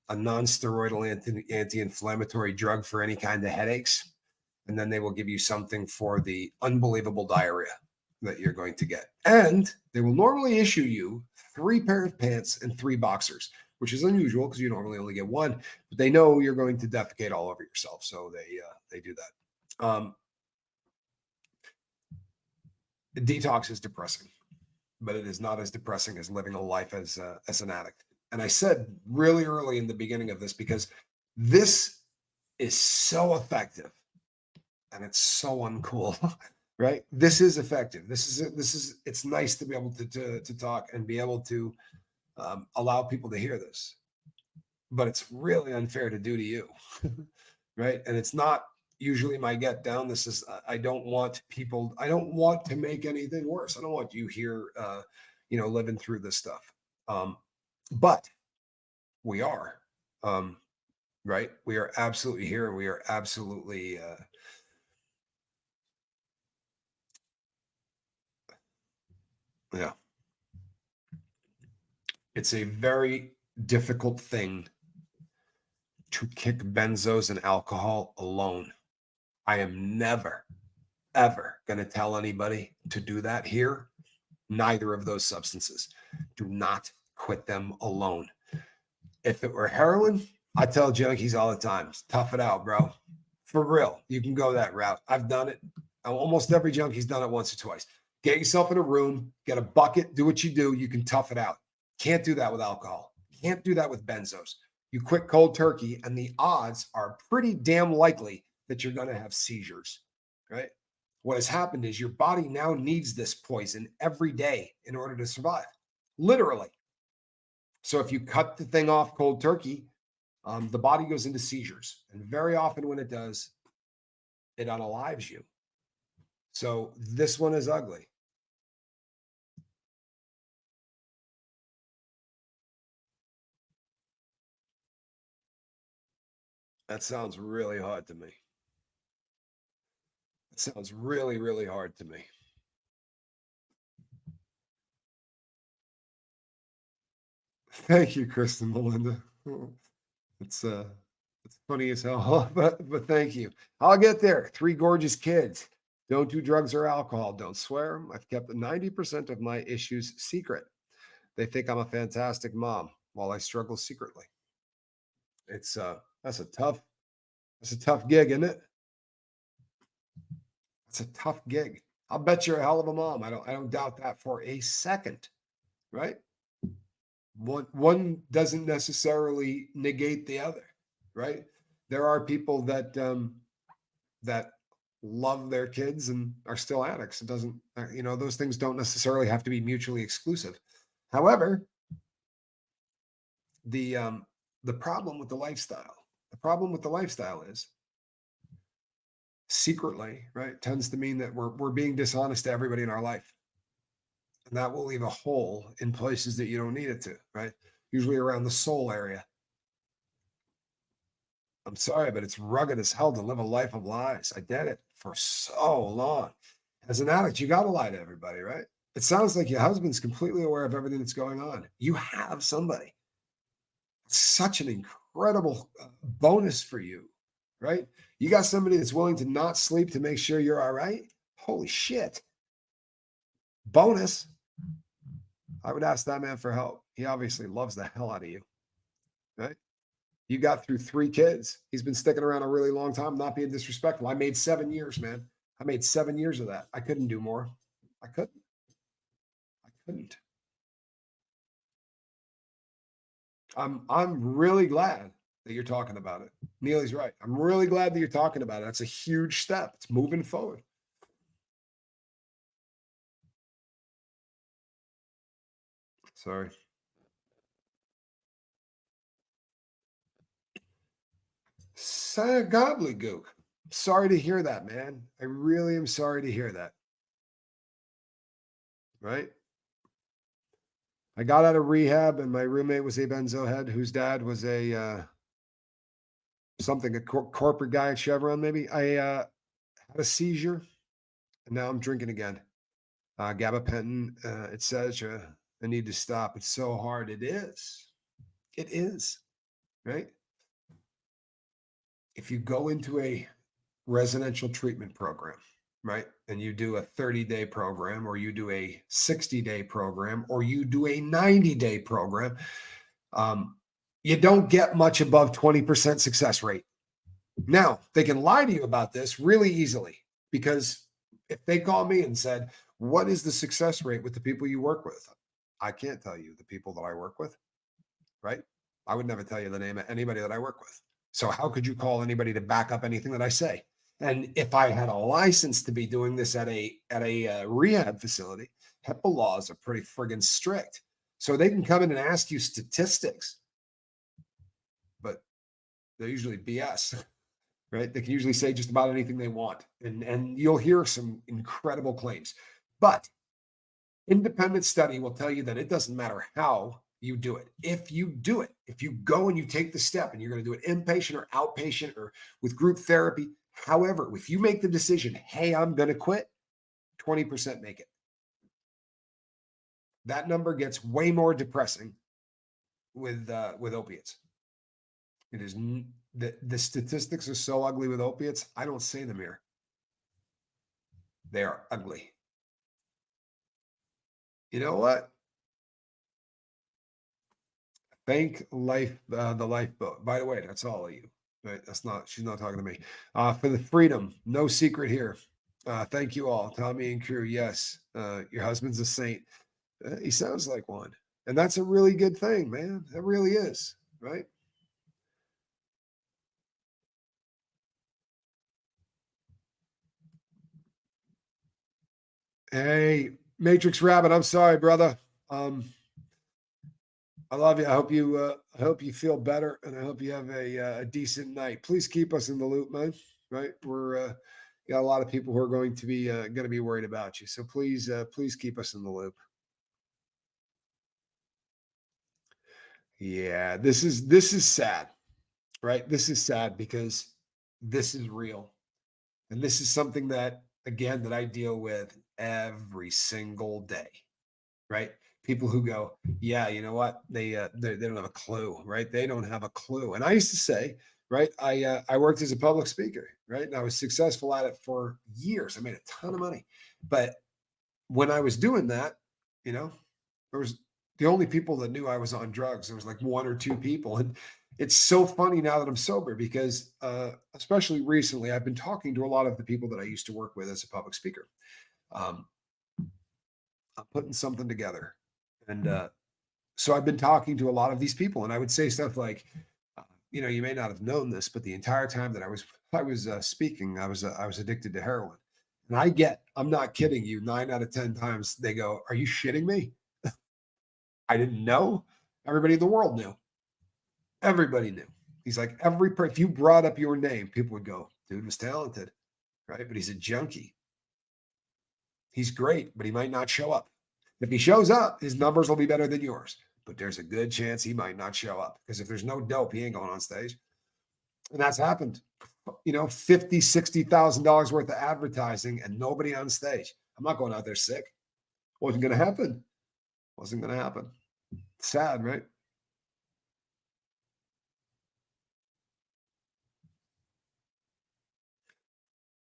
Speaker 1: non-steroidal anti-inflammatory drug for any kind of headaches, and then they will give you something for the unbelievable diarrhea that you're going to get. And they will normally issue you 3 pair of pants and 3 boxers, which is unusual because you normally only get one. But they know you're going to defecate all over yourself, so they do that. Detox is depressing, but it is not as depressing as living a life as an addict. And I said really early in the beginning of this because this is so effective and it's so uncool. Right, this is effective. This is it's nice to be able to talk and be able to allow people to hear this, but it's really unfair to do to you. Right? And it's not usually my get down. This is, I don't want people, I don't want to make anything worse. I don't want you here, living through this stuff. But we are, um, right? We are absolutely here. We are absolutely, yeah. It's a very difficult thing to kick benzos and alcohol alone. I am never, ever going to tell anybody to do that here. Neither of those substances. Do not quit them alone. If it were heroin, I tell junkies all the time, tough it out, bro. For real. You can go that route. I've done it. Almost every junkie's done it once or twice. Get yourself in a room, get a bucket, do what you do. You can tough it out. Can't do that with alcohol. Can't do that with benzos. You quit cold turkey, and the odds are pretty damn likely that you're going to have seizures, right? What has happened is your body now needs this poison every day in order to survive, literally. So if you cut the thing off cold turkey, the body goes into seizures. And very often when it does, it unalives you. So this one is ugly. That sounds really hard to me. It sounds really, really hard to me. Thank you, Kristen Melinda. It's it's funny as hell, but thank you. I'll get there. 3 gorgeous kids. Don't do drugs or alcohol. Don't swear. I've kept 90% of my issues secret. They think I'm a fantastic mom while I struggle secretly. It's that's a tough gig, isn't it? It's a tough gig. I'll bet you're a hell of a mom. I don't doubt that for a second, right? One doesn't necessarily negate the other, right? There are people that love their kids and are still addicts. It doesn't, those things don't necessarily have to be mutually exclusive. However, the um, the problem with the lifestyle is secretly, right, tends to mean that we're being dishonest to everybody in our life, and that will leave a hole in places that you don't need it to, right? Usually around the soul area. I'm sorry, but it's rugged as hell to live a life of lies. I did it for so long. As an addict, you got to lie to everybody, right? It sounds like your husband's completely aware of everything that's going on. You have somebody. It's such an incredible bonus for you, right? You got somebody that's willing to not sleep to make sure you're all right. Holy shit. Bonus. I would ask that man for help. He obviously loves the hell out of you, right? You got through 3 kids. He's been sticking around a really long time, not being disrespectful. I made 7 years, man. I made 7 years of that. I couldn't do more. I couldn't. I couldn't. I'm really glad that you're talking about it. Neely's right. I'm really glad that you're talking about it. That's a huge step. It's moving forward. Sorry. Gobbledygook. Sorry to hear that, man. I really am sorry to hear that. Right? I got out of rehab, and my roommate was a benzo head whose dad was a something, a corporate guy at Chevron, maybe. I had a seizure, and now I'm drinking again. Gabapentin, it says I need to stop. It's so hard. It is. It is. Right? If you go into a residential treatment program, right, and you do a 30-day program, or you do a 60-day program, or you do a 90-day program, you don't get much above 20% success rate. Now, they can lie to you about this really easily, because if they call me and said, what is the success rate with the people you work with? I can't tell you the people that I work with, right? I would never tell you the name of anybody that I work with. So how could you call anybody to back up anything that I say? And if I had a license to be doing this at a rehab facility, HIPAA laws are pretty friggin' strict. So they can come in and ask you statistics, but they're usually BS, right? They can usually say just about anything they want, and you'll hear some incredible claims. But independent study will tell you that it doesn't matter how you do it. If you do it, if you go and you take the step and you're going to do it inpatient or outpatient or with group therapy, however, if you make the decision, hey, I'm going to quit, 20% make it. That number gets way more depressing with opiates. It is the statistics are so ugly with opiates. I don't say them here. They are ugly. You know what? Thank the lifeboat. By the way, that's all of you. Right? That's not. She's not talking to me. For the freedom, no secret here. Thank you all, Tommy and crew. Yes, your husband's a saint. He sounds like one, and that's a really good thing, man. That really is, right? Hey, Matrix Rabbit. I'm sorry, brother. Um, I love you. I hope you feel better, and I hope you have a decent night. Please keep us in the loop, man. Right? We're got a lot of people who are going to be worried about you. So please keep us in the loop. Yeah, this is sad, right? This is sad because this is real, and this is something that again that I deal with every single day. Right? People who go, yeah, you know what? They don't have a clue, right? They don't have a clue. And I used to say, right? I worked as a public speaker, right? And I was successful at it for years. I made a ton of money, but when I was doing that, you know, there was the only people that knew I was on drugs. There was like one or two people, and it's so funny now that I'm sober because, especially recently, I've been talking to a lot of the people that I used to work with as a public speaker. Um, I'm putting something together. And so I've been talking to a lot of these people, and I would say stuff like, you may not have known this, but the entire time that I was speaking, I was addicted to heroin. And I'm not kidding you, 9 out of 10 times they go, "Are you shitting me?" I didn't know. Everybody in the world knew. Everybody knew. He's like if you brought up your name, people would go, "Dude was talented, right? But he's a junkie. He's great, but he might not show up. If he shows up, his numbers will be better than yours. But there's a good chance he might not show up because if there's no dope, he ain't going on stage." And that's happened. 50, $60,000 worth of advertising and nobody on stage. I'm not going out there sick. Wasn't going to happen. Wasn't going to happen. Sad, right?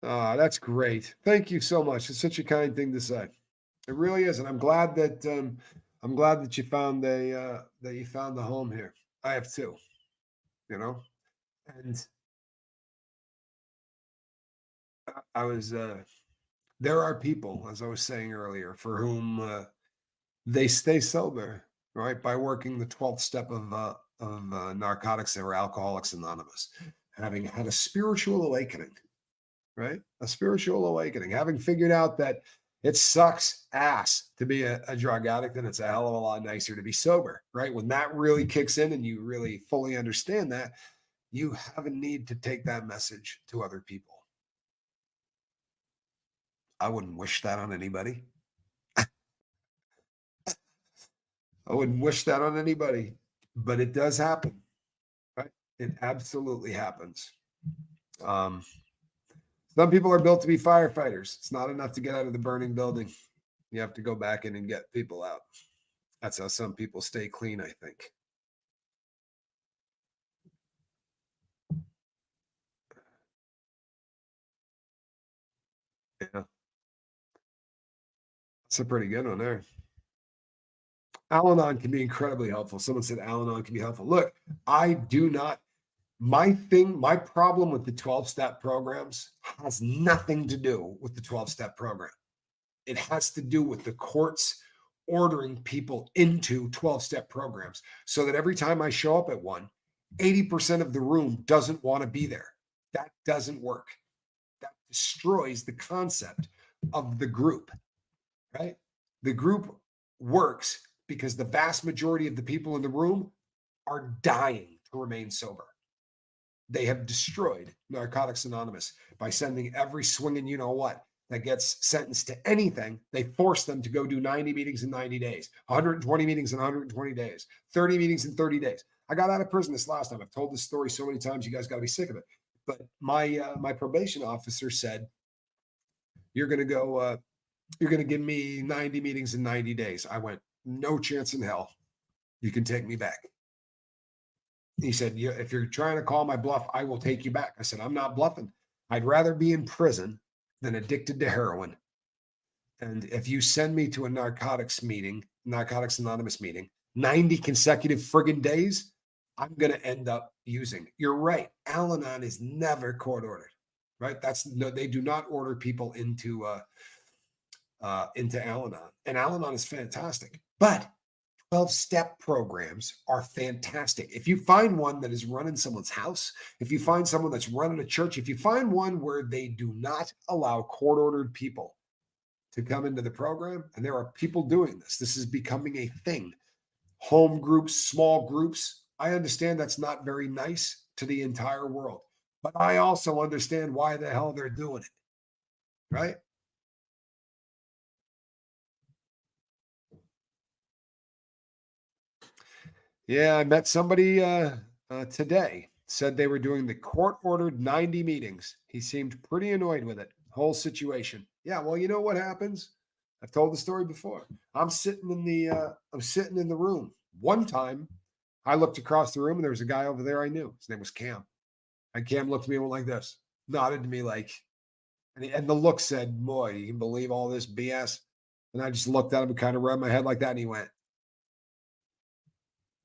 Speaker 1: That's great. Thank you so much. It's such a kind thing to say. It really is, and I'm glad that you found the home here. I have too, you know, and I was there are people, as I was saying earlier, for whom they stay sober, right, by working the 12th step of narcotics or Alcoholics Anonymous, having had a spiritual awakening, right, a spiritual awakening, having figured out that it sucks ass to be a drug addict and it's a hell of a lot nicer to be sober, right? When that really kicks in and you really fully understand that, you have a need to take that message to other people. I wouldn't wish that on anybody. I wouldn't wish that on anybody, but it does happen, right? It absolutely happens. Um, some people are built to be firefighters. It's not enough to get out of the burning building. You have to go back in and get people out. That's how some people stay clean, I think. Yeah, that's a pretty good one there. Al-Anon can be incredibly helpful. Someone said Al-Anon can be helpful. Look, I do not, my problem with the 12 step programs has nothing to do with the 12 step program. It has to do with the courts ordering people into 12 step programs so that every time I show up at one, 80% of the room doesn't want to be there. That doesn't work. That destroys the concept of the group, right? The group works because the vast majority of the people in the room are dying to remain sober. They have destroyed Narcotics Anonymous by sending every swinging you know what that gets sentenced to anything. They force them to go do 90 meetings in 90 days, 120 meetings in 120 days, 30 meetings in 30 days. I got out of prison this last time. I've told this story so many times, you guys got to be sick of it. But my probation officer said, "You're going to go. You're going to give me 90 meetings in 90 days." I went, "No chance in hell. You can take me back." He said, "Yeah, if you're trying to call my bluff, I will take you back." I said, "I'm not bluffing. I'd rather be in prison than addicted to heroin. And if you send me to a narcotics meeting, Narcotics Anonymous meeting, 90 consecutive friggin' days, I'm going to end up using." You're right. Al-Anon is never court ordered, right? That's no, they do not order people into Al-Anon. And Al-Anon is fantastic. But 12-step programs are fantastic. If you find one that is running someone's house, if you find someone that's running a church, if you find one where they do not allow court-ordered people to come into the program, and there are people doing this, this is becoming a thing. Home groups, small groups. I understand that's not very nice to the entire world, but I also understand why the hell they're doing it, right? Yeah, I met somebody today. Said they were doing the court-ordered 90 meetings. He seemed pretty annoyed with it. Whole situation. Yeah, well, you know what happens? I've told the story before. I'm sitting in the room. One time, I looked across the room and there was a guy over there I knew. His name was Cam. And Cam looked at me and went like this, nodded to me like, and the look said, "Boy, you can believe all this BS." And I just looked at him and kind of rubbed my head like that, and he went.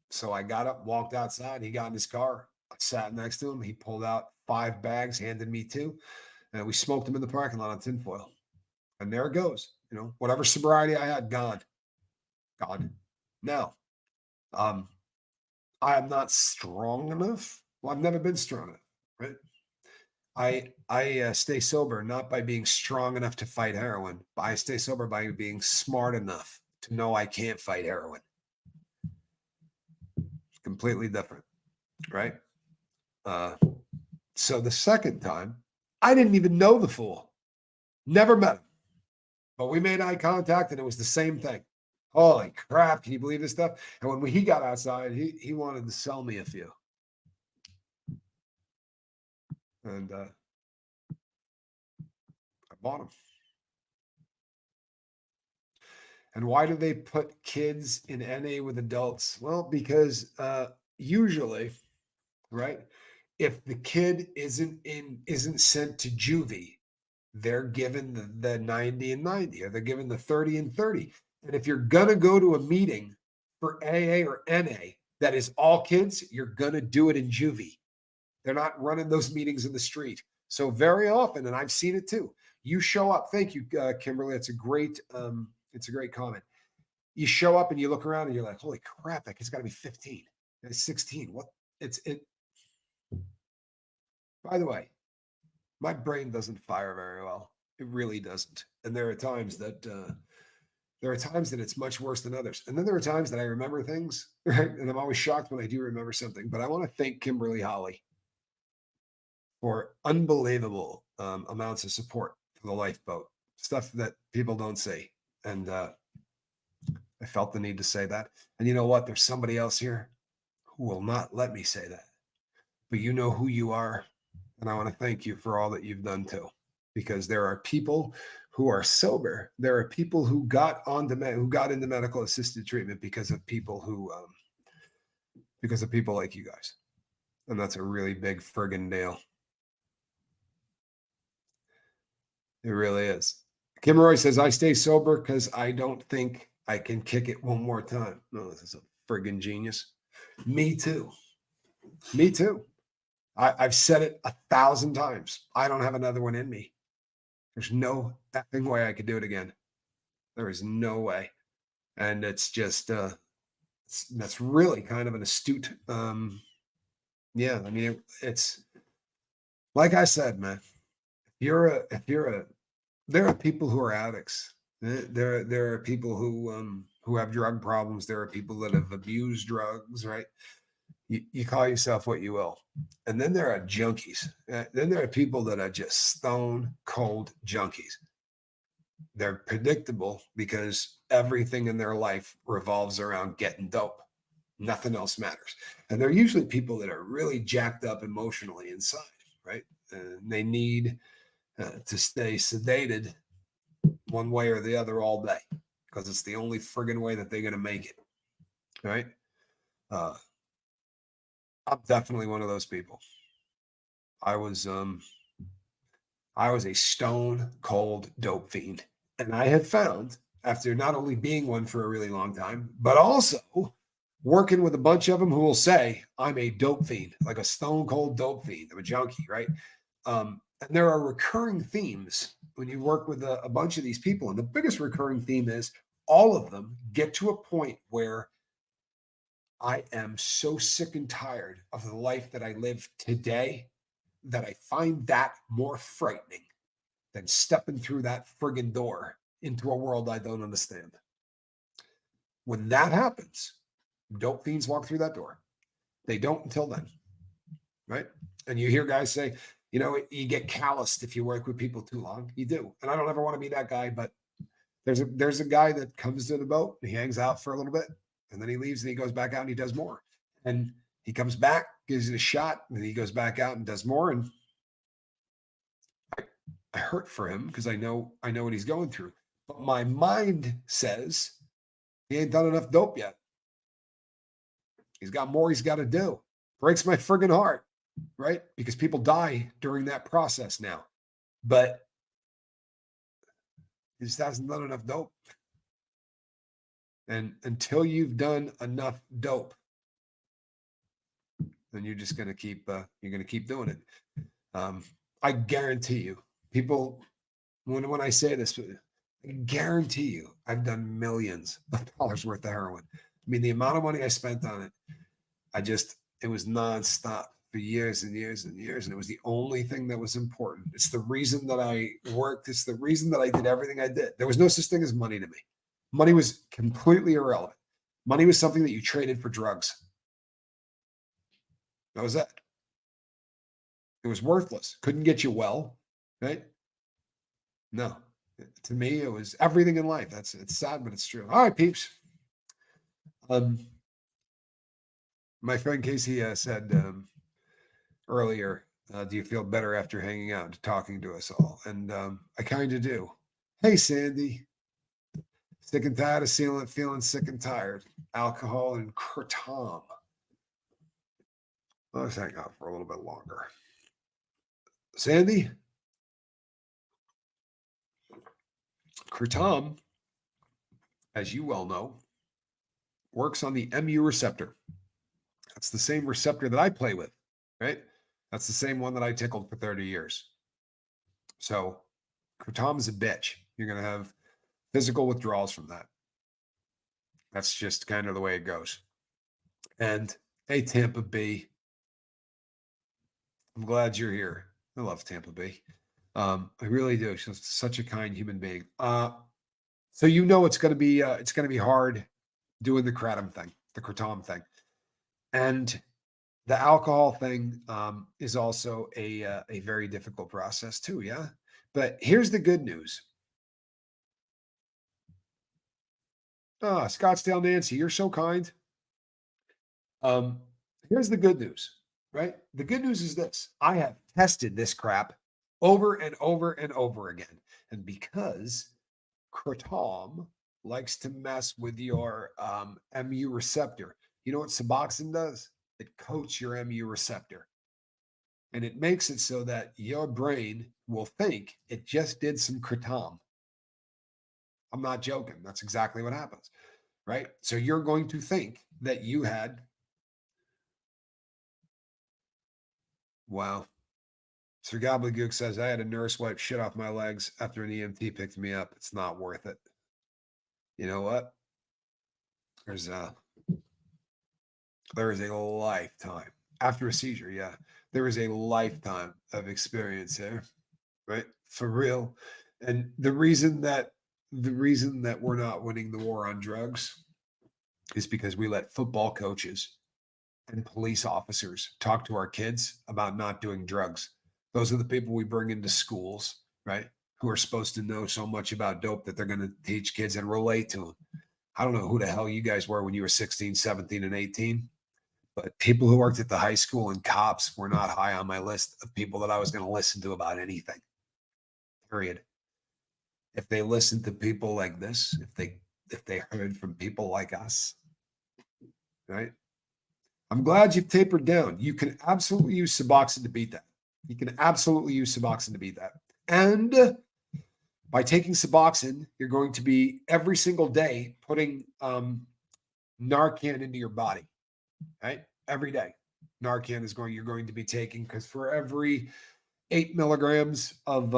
Speaker 1: So I got up, walked outside. He got in his car. I sat next to him. He pulled out 5 bags, handed me 2, and we smoked them in the parking lot on tinfoil. And there it goes. Whatever sobriety I had, gone, gone. Now, um, I am not strong enough. Well, I've never been strong enough, right? I stay sober not by being strong enough to fight heroin, but I stay sober by being smart enough to know I can't fight heroin. Completely different, right? So the second time, I didn't even know the fool. Never met him. But we made eye contact and it was the same thing. Holy crap, can you believe this stuff? And when he got outside, he wanted to sell me a few. And I bought them. And why do they put kids in NA with adults? Well, because usually, right, if the kid isn't sent to juvie, they're given the 90 and 90, or they're given the 30 and 30. And if you're gonna go to a meeting for AA or NA that is all kids, you're gonna do it in juvie. They're not running those meetings in the street. So very often, and I've seen it too, you show up. Thank you, Kimberly. It's a great comment. You show up and you look around and you're like, holy crap, that kid's got to be 15. It's 16. What? It. By the way, my brain doesn't fire very well. It really doesn't. And there are times that it's much worse than others. And then there are times that I remember things, right? And I'm always shocked when I do remember something. But I want to thank Kimberly Holly for unbelievable amounts of support for the lifeboat, stuff that people don't see. And I felt the need to say that. And you know what? There's somebody else here who will not let me say that. But you know who you are. And I want to thank you for all that you've done too. Because there are people who are sober. There are people who got into medical assisted treatment because of people like you guys. And that's a really big friggin' deal. It really is. Kim Roy says, I stay sober because I don't think I can kick it one more time. No, this is a friggin' genius. Me too. Me too. I've said it 1,000 times. I don't have another one in me. There's no effing way I could do it again. There is no way. And it's just, that's really kind of an astute, yeah, I mean, it's like I said, man, there are people who are addicts. There are people who who have drug problems. There are people that have abused drugs, right? You call yourself what you will. And then there are junkies. Then there are people that are just stone cold junkies. They're predictable because everything in their life revolves around getting dope. Nothing else matters. And they're usually people that are really jacked up emotionally inside, right? And they need to stay sedated one way or the other all day because it's the only friggin' way that they're going to make it, right? Uh, I'm definitely one of those people. I was a stone cold dope fiend. And I have found, after not only being one for a really long time, but also working with a bunch of them who will say, I'm a dope fiend, like a stone cold dope fiend. I'm a junkie, right? And there are recurring themes when you work with a bunch of these people. And the biggest recurring theme is all of them get to a point where I am so sick and tired of the life that I live today that I find that more frightening than stepping through that friggin' door into a world I don't understand. When that happens, dope fiends walk through that door. They don't until then, right? And you hear guys say, you get calloused if you work with people too long. You do. And I don't ever want to be that guy, but there's a guy that comes to the boat and he hangs out for a little bit and then he leaves and he goes back out and he does more. And he comes back, gives it a shot, and he goes back out and does more. And I hurt for him because I know what he's going through. But my mind says he ain't done enough dope yet. He's got more he's got to do. Breaks my friggin' heart, right? Because people die during that process now. But he just hasn't done enough dope. And until you've done enough dope, then you're just gonna keep doing it. I guarantee you, people, when I say this, I guarantee you, I've done millions of dollars worth of heroin. I mean, the amount of money I spent on it, it was nonstop for years and years and years. And it was the only thing that was important. It's the reason that I worked. It's the reason that I did everything I did. There was no such thing as money to me. Money was completely irrelevant. Money was something that you traded for drugs. That was it. It was worthless. Couldn't get you well, right? No. To me, it was everything in life. It's sad, but it's true. All right, peeps. My friend Casey said earlier, do you feel better after hanging out and talking to us all? And I kind of do. Hey, Sandy. Sick and tired of feeling sick and tired. Alcohol and kratom. Let's hang out for a little bit longer. Sandy? Kratom, as you well know, works on the mu receptor. That's the same receptor that I play with, right? That's the same one that I tickled for 30 years. So kratom is a bitch. You're going to have physical withdrawals from that. That's just kind of the way it goes. And hey, Tampa Bay, I'm glad you're here. I love Tampa Bay. I really do. She's such a kind human being. So it's going to be hard doing the kratom thing, the kratom thing, and the alcohol thing is also a very difficult process too. Yeah, but here's the good news. Scottsdale Nancy, you're so kind. Um, Here's the good news, right? The good news is this: I have tested this crap over and over and over again, and because kratom likes to mess with your mu receptor. You know what Suboxone does? It coats your mu receptor. And it makes it so that your brain will think it just did some kratom. I'm not joking. That's exactly what happens, right? So you're going to think that you had, wow. Sir Gobbledygook says, I had a nurse wipe shit off my legs after an EMT picked me up. It's not worth it. You know what? There is a lifetime after a seizure. Yeah. There is a lifetime of experience there, right? For real. And the reason that
Speaker 2: the reason that we're not winning the war on drugs is because we let football coaches and police officers talk to our kids about not doing drugs. Those are the people we bring into schools, right? Who are supposed to know so much about dope that they're going to teach kids and relate to them. I don't know who the hell you guys were when you were 16, 17, and 18, but people who worked at the high school and cops were not high on my list of people that I was going to listen to about anything. Period. If they listened to people like this, if they heard from people like us, right? I'm glad you've tapered down. You can absolutely use Suboxone to beat that. You can absolutely use Suboxone to beat that. And by taking Suboxone, you're going to be every single day putting Narcan into your body, right? Every day. Narcan is you're going to be taking, because for every 8 milligrams of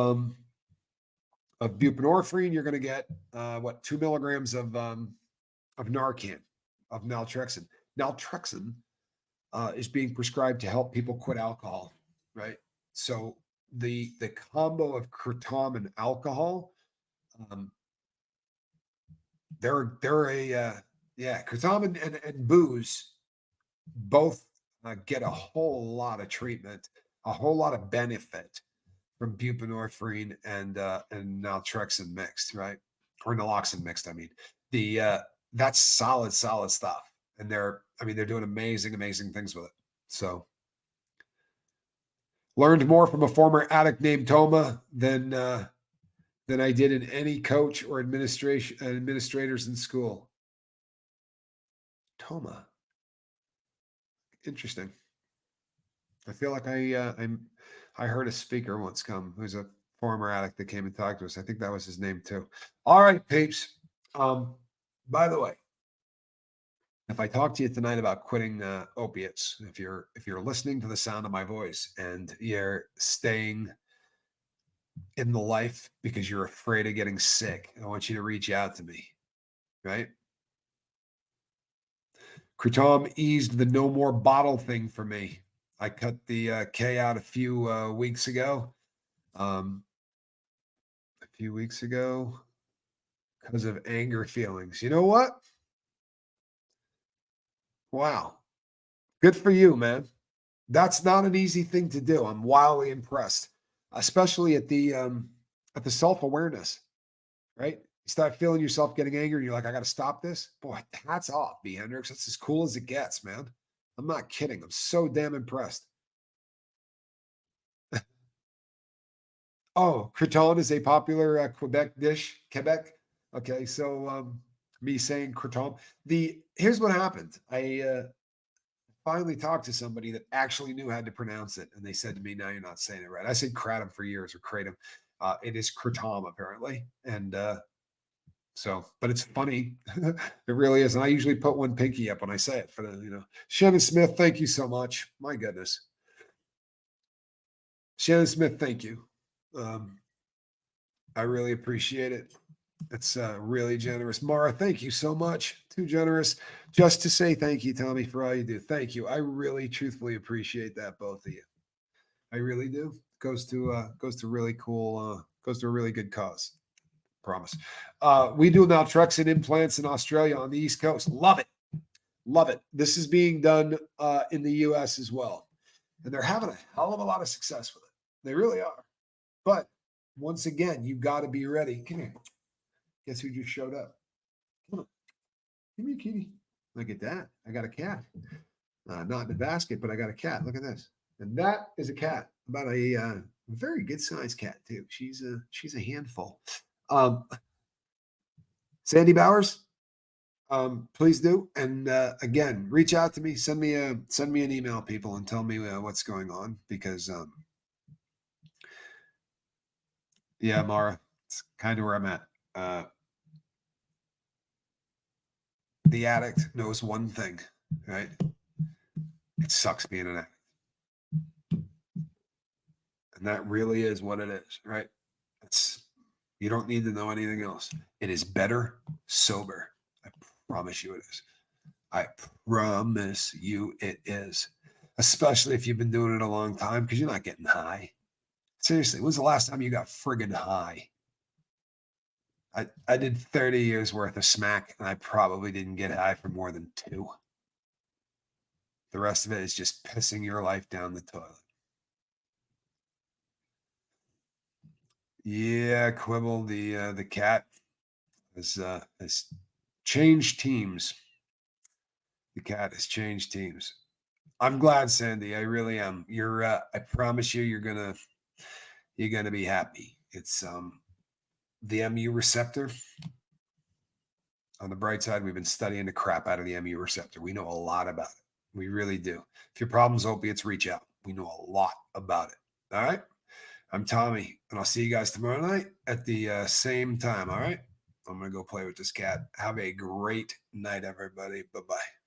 Speaker 2: buprenorphine, you're going to get 2 milligrams of Narcan, of naltrexone. Naltrexone is being prescribed to help people quit alcohol, right? So the combo of kratom and alcohol, they're kratom and booze both get a whole lot of treatment, a whole lot of benefit from buprenorphine and naltrexone mixed, right? Or naloxone mixed. I mean, that's solid stuff, and they're doing amazing things with it. So, learned more from a former addict named Toma than I did in any coach or administrators in school. Toma, interesting. I feel like I heard a speaker once come who's a former addict that came and talked to us. I think that was his name too. All right, peeps. By the way, if I talk to you tonight about quitting opiates, if you're listening to the sound of my voice and you're staying in the life because you're afraid of getting sick, I want you to reach out to me, right? Kratom eased the no more bottle thing for me. I cut the K out a few weeks ago. Because of anger feelings. You know what? Wow. Good for you, man. That's not an easy thing to do. I'm wildly impressed, especially at the self-awareness, right? You start feeling yourself getting angry and you're like, I got to stop this. Boy, hats off, B. Hendricks. That's as cool as it gets, man. I'm not kidding. I'm so damn impressed. Oh, croton is a popular Quebec dish. Quebec. Okay, so me saying croton. Here's what happened. I finally talked to somebody that actually knew how to pronounce it, and they said to me, "Now you're not saying it right." I said kratom for years, or kratom. It is kratom apparently, and so, but it's funny. It really is, and I usually put one pinky up when I say it for the. Shannon Smith, thank you so much. My goodness, Shannon Smith, thank you. I really appreciate it. It's really generous. Mara, thank you so much. Too generous just to say thank you, Tommy, for all you do. Thank you. I really truthfully appreciate that, both of you. I really do. Goes to really cool, goes to a really good cause. Promise. We do naltrexone implants in Australia on the East Coast. Love it. Love it. This is being done in the US as well. And they're having a hell of a lot of success with it. They really are. But once again, you got to be ready. Come here. Guess who just showed up? Come on. Give me a kitty. Look at that. I got a cat. Not in the basket, but I got a cat. Look at this. And that is a cat. About a very good sized cat, too. She's a handful. Sandy Bowers, please do. And again, reach out to me. Send me an email, people, and tell me what's going on. Because yeah, Mara, it's kind of where I'm at. The addict knows one thing, right? It sucks being an addict. And that really is what it is, right? You don't need to know anything else. It is better sober. I promise you it is. I promise you it is. Especially if you've been doing it a long time, because you're not getting high. Seriously, when's the last time you got friggin' high? I did 30 years worth of smack, and I probably didn't get high for more than 2. The rest of it is just pissing your life down the toilet. Yeah, Quibble, the cat has changed teams. The cat has changed teams. I'm glad, Sandy. I really am. I promise you, you're gonna be happy. It's the MU receptor. On the bright side, we've been studying the crap out of the MU receptor. We know a lot about it. We really do. If your problem's opiates, reach out. We know a lot about it. All right. I'm Tommy, and I'll see you guys tomorrow night at the same time. All right. I'm gonna go play with this cat. Have a great night, everybody. Bye bye.